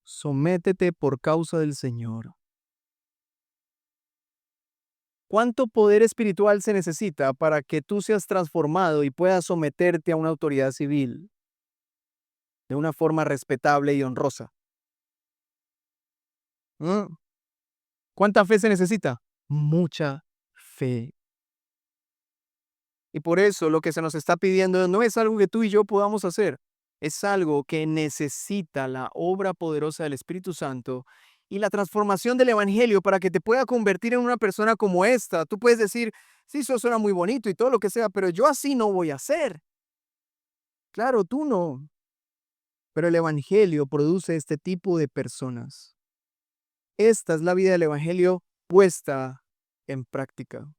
Sométete por causa del Señor. ¿Cuánto poder espiritual se necesita para que tú seas transformado y puedas someterte a una autoridad civil de una forma respetable y honrosa? ¿Mm? ¿Cuánta fe se necesita? Mucha fe. Y por eso lo que se nos está pidiendo no es algo que tú y yo podamos hacer, es algo que necesita la obra poderosa del Espíritu Santo y la transformación del Evangelio para que te pueda convertir en una persona como esta. Tú puedes decir, sí, eso suena muy bonito y todo lo que sea, pero yo así no voy a ser. Claro, tú no. Pero el Evangelio produce este tipo de personas. Esta es la vida del Evangelio puesta en práctica.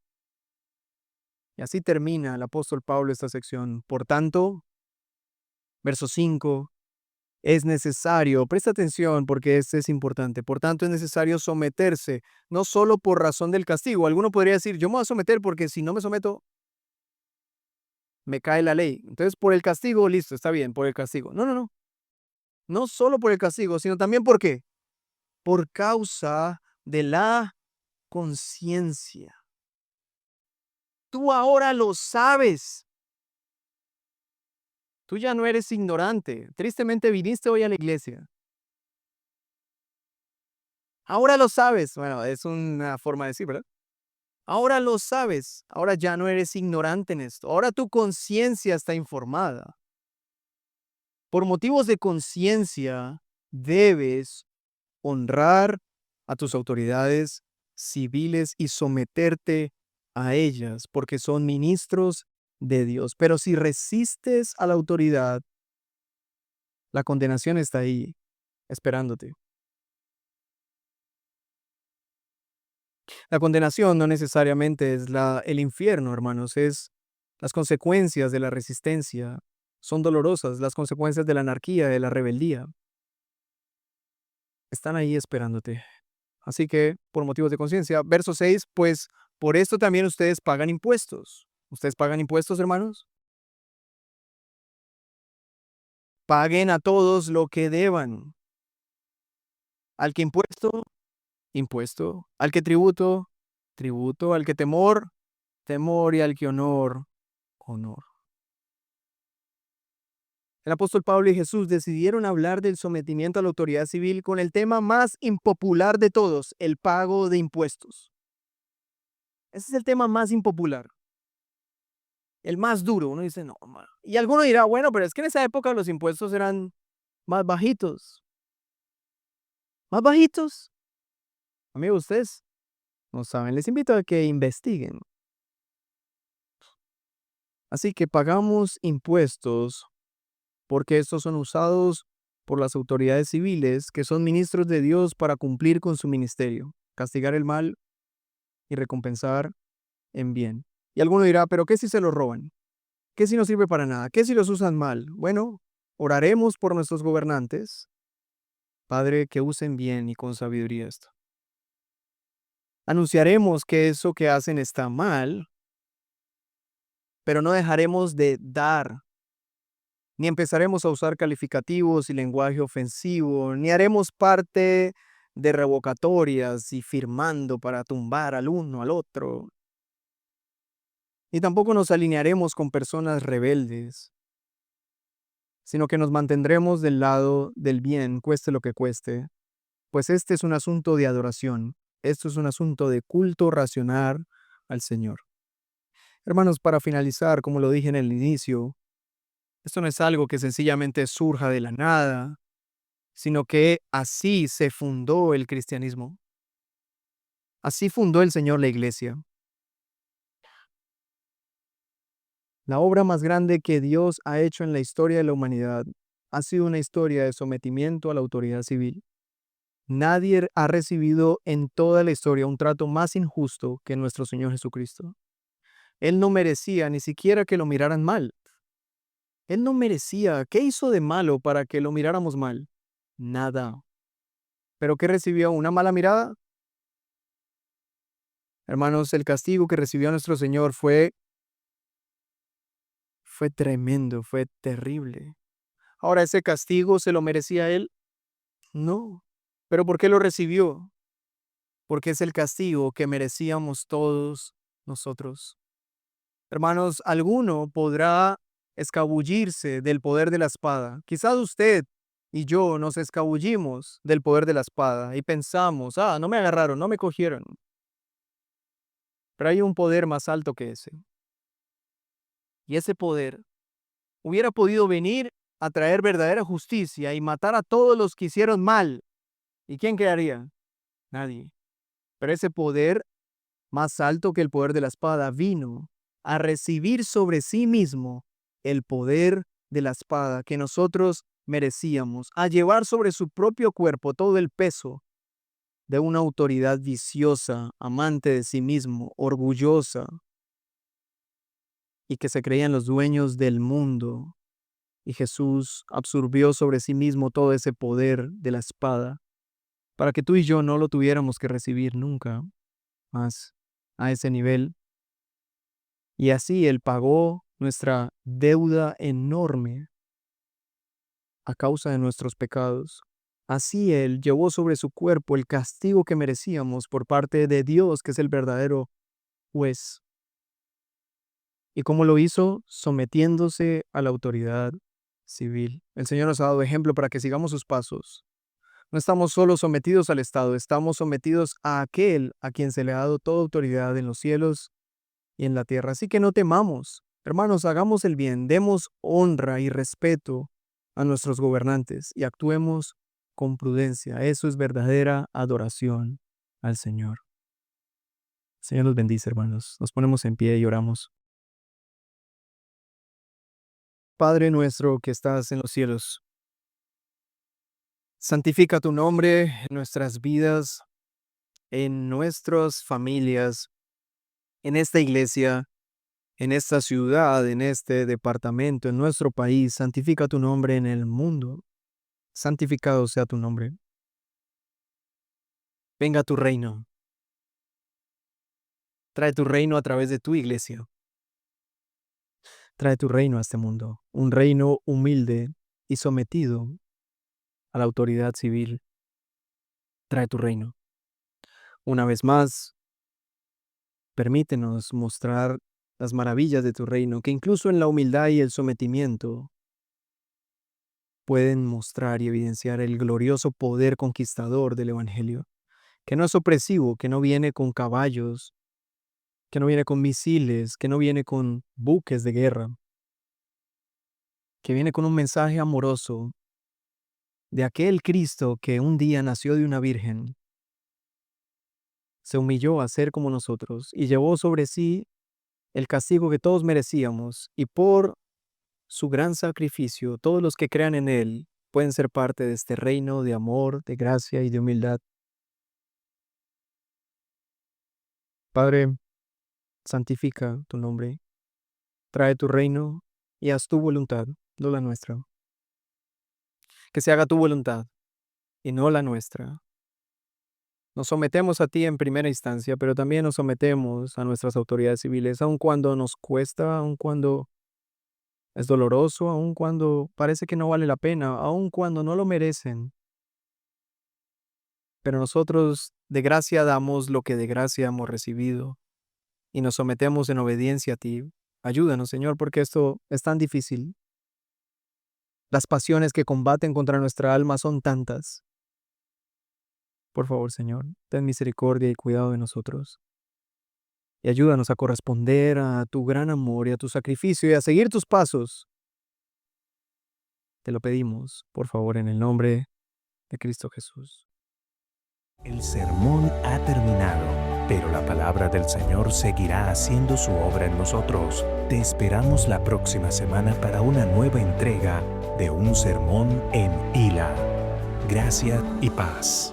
Y así termina el apóstol Pablo esta sección. Por tanto, verso 5, es necesario, presta atención porque este es importante, por tanto es necesario someterse, no solo por razón del castigo. Alguno podría decir, yo me voy a someter porque si no me someto, me cae la ley. Entonces, por el castigo, listo, está bien, por el castigo. No, no, no. No solo por el castigo, sino también ¿por qué? Por causa de la conciencia. Tú ahora lo sabes. Tú ya no eres ignorante. Tristemente viniste hoy a la iglesia. Ahora lo sabes. Bueno, es una forma de decir, ¿verdad? Ahora lo sabes. Ahora ya no eres ignorante en esto. Ahora tu conciencia está informada. Por motivos de conciencia, debes honrar a tus autoridades civiles y someterte a ellas, porque son ministros de Dios. Pero si resistes a la autoridad, la condenación está ahí, esperándote. La condenación no necesariamente es el infierno, hermanos, es las consecuencias de la resistencia. Son dolorosas, las consecuencias de la anarquía, de la rebeldía. Están ahí esperándote. Así que, por motivos de conciencia, verso 6, pues por esto también ustedes pagan impuestos. ¿Ustedes pagan impuestos, hermanos? Paguen a todos lo que deban. Al que impuesto, impuesto. Al que tributo, tributo. Al que temor, temor. Y al que honor, honor. El apóstol Pablo y Jesús decidieron hablar del sometimiento a la autoridad civil con el tema más impopular de todos, el pago de impuestos. Ese es el tema más impopular, el más duro. Uno dice, no, mano. Y alguno dirá, bueno, pero es que en esa época los impuestos eran más bajitos. ¿Más bajitos? Amigos, ustedes no saben. Les invito a que investiguen. Así que pagamos impuestos porque estos son usados por las autoridades civiles que son ministros de Dios para cumplir con su ministerio, castigar el mal y recompensar en bien. Y alguno dirá, pero ¿qué si se los roban? ¿Qué si no sirve para nada? ¿Qué si los usan mal? Bueno, oraremos por nuestros gobernantes, Padre, que usen bien y con sabiduría esto. Anunciaremos que eso que hacen está mal, pero no dejaremos de dar, ni empezaremos a usar calificativos y lenguaje ofensivo, ni haremos parte de revocatorias y firmando para tumbar al uno al otro. Y tampoco nos alinearemos con personas rebeldes, sino que nos mantendremos del lado del bien, cueste lo que cueste, pues este es un asunto de adoración, esto es un asunto de culto racional al Señor. Hermanos, para finalizar, como lo dije en el inicio, Esto no es algo que sencillamente surja de la nada, sino que así se fundó el cristianismo. Así fundó el Señor la iglesia. La obra más grande que Dios ha hecho en la historia de la humanidad ha sido una historia de sometimiento a la autoridad civil. Nadie ha recibido en toda la historia un trato más injusto que nuestro Señor Jesucristo. Él no merecía ni siquiera que lo miraran mal. Él no merecía. ¿Qué hizo de malo para que lo miráramos mal? Nada. ¿Pero qué recibió? ¿Una mala mirada? Hermanos, el castigo que recibió nuestro Señor fue tremendo, fue terrible. Ahora, ¿ese castigo se lo merecía él? No. ¿Pero por qué lo recibió? Porque es el castigo que merecíamos todos nosotros. Hermanos, alguno podrá escabullirse del poder de la espada. Quizás usted y yo nos escabullimos del poder de la espada y pensamos, no me agarraron, no me cogieron. Pero hay un poder más alto que ese. Y ese poder hubiera podido venir a traer verdadera justicia y matar a todos los que hicieron mal. ¿Y quién quedaría? Nadie. Pero ese poder más alto que el poder de la espada vino a recibir sobre sí mismo el poder de la espada que nosotros merecíamos, a llevar sobre su propio cuerpo todo el peso de una autoridad viciosa, amante de sí mismo, orgullosa y que se creían los dueños del mundo. Y Jesús absorbió sobre sí mismo todo ese poder de la espada para que tú y yo no lo tuviéramos que recibir nunca más a ese nivel. Y así Él pagó nuestra deuda enorme a causa de nuestros pecados. Así Él llevó sobre su cuerpo el castigo que merecíamos por parte de Dios, que es el verdadero juez. ¿Y cómo lo hizo? Sometiéndose a la autoridad civil. El Señor nos ha dado ejemplo para que sigamos sus pasos. No estamos solo sometidos al Estado, estamos sometidos a aquel a quien se le ha dado toda autoridad en los cielos y en la tierra. Así que no temamos. Hermanos, hagamos el bien, demos honra y respeto a nuestros gobernantes y actuemos con prudencia. Eso es verdadera adoración al Señor. Señor los bendice, hermanos. Nos ponemos en pie y oramos. Padre nuestro que estás en los cielos, santifica tu nombre en nuestras vidas, en nuestras familias, en esta iglesia, en esta ciudad, en este departamento, en nuestro país. Santifica tu nombre en el mundo. Santificado sea tu nombre. Venga tu reino. Trae tu reino a través de tu iglesia. Trae tu reino a este mundo. Un reino humilde y sometido a la autoridad civil. Trae tu reino. Una vez más, permítenos mostrar las maravillas de tu reino, que incluso en la humildad y el sometimiento pueden mostrar y evidenciar el glorioso poder conquistador del Evangelio, que no es opresivo, que no viene con caballos, que no viene con misiles, que no viene con buques de guerra, que viene con un mensaje amoroso de aquel Cristo que un día nació de una virgen, se humilló a ser como nosotros y llevó sobre sí el castigo que todos merecíamos, y por su gran sacrificio todos los que crean en Él pueden ser parte de este reino de amor, de gracia y de humildad. Padre, santifica tu nombre, trae tu reino y haz tu voluntad, no la nuestra. Que se haga tu voluntad y no la nuestra. Nos sometemos a ti en primera instancia, pero también nos sometemos a nuestras autoridades civiles, aun cuando nos cuesta, aun cuando es doloroso, aun cuando parece que no vale la pena, aun cuando no lo merecen. Pero nosotros de gracia damos lo que de gracia hemos recibido y nos sometemos en obediencia a ti. Ayúdanos, Señor, porque esto es tan difícil. Las pasiones que combaten contra nuestra alma son tantas. Por favor, Señor, ten misericordia y cuidado de nosotros. Y ayúdanos a corresponder a tu gran amor y a tu sacrificio y a seguir tus pasos Te lo pedimos, por favor, en el nombre de Cristo Jesús. El sermón ha terminado, pero la palabra del Señor seguirá haciendo su obra en nosotros. Te esperamos la próxima semana para una nueva entrega de un sermón en Hila. Gracia y paz.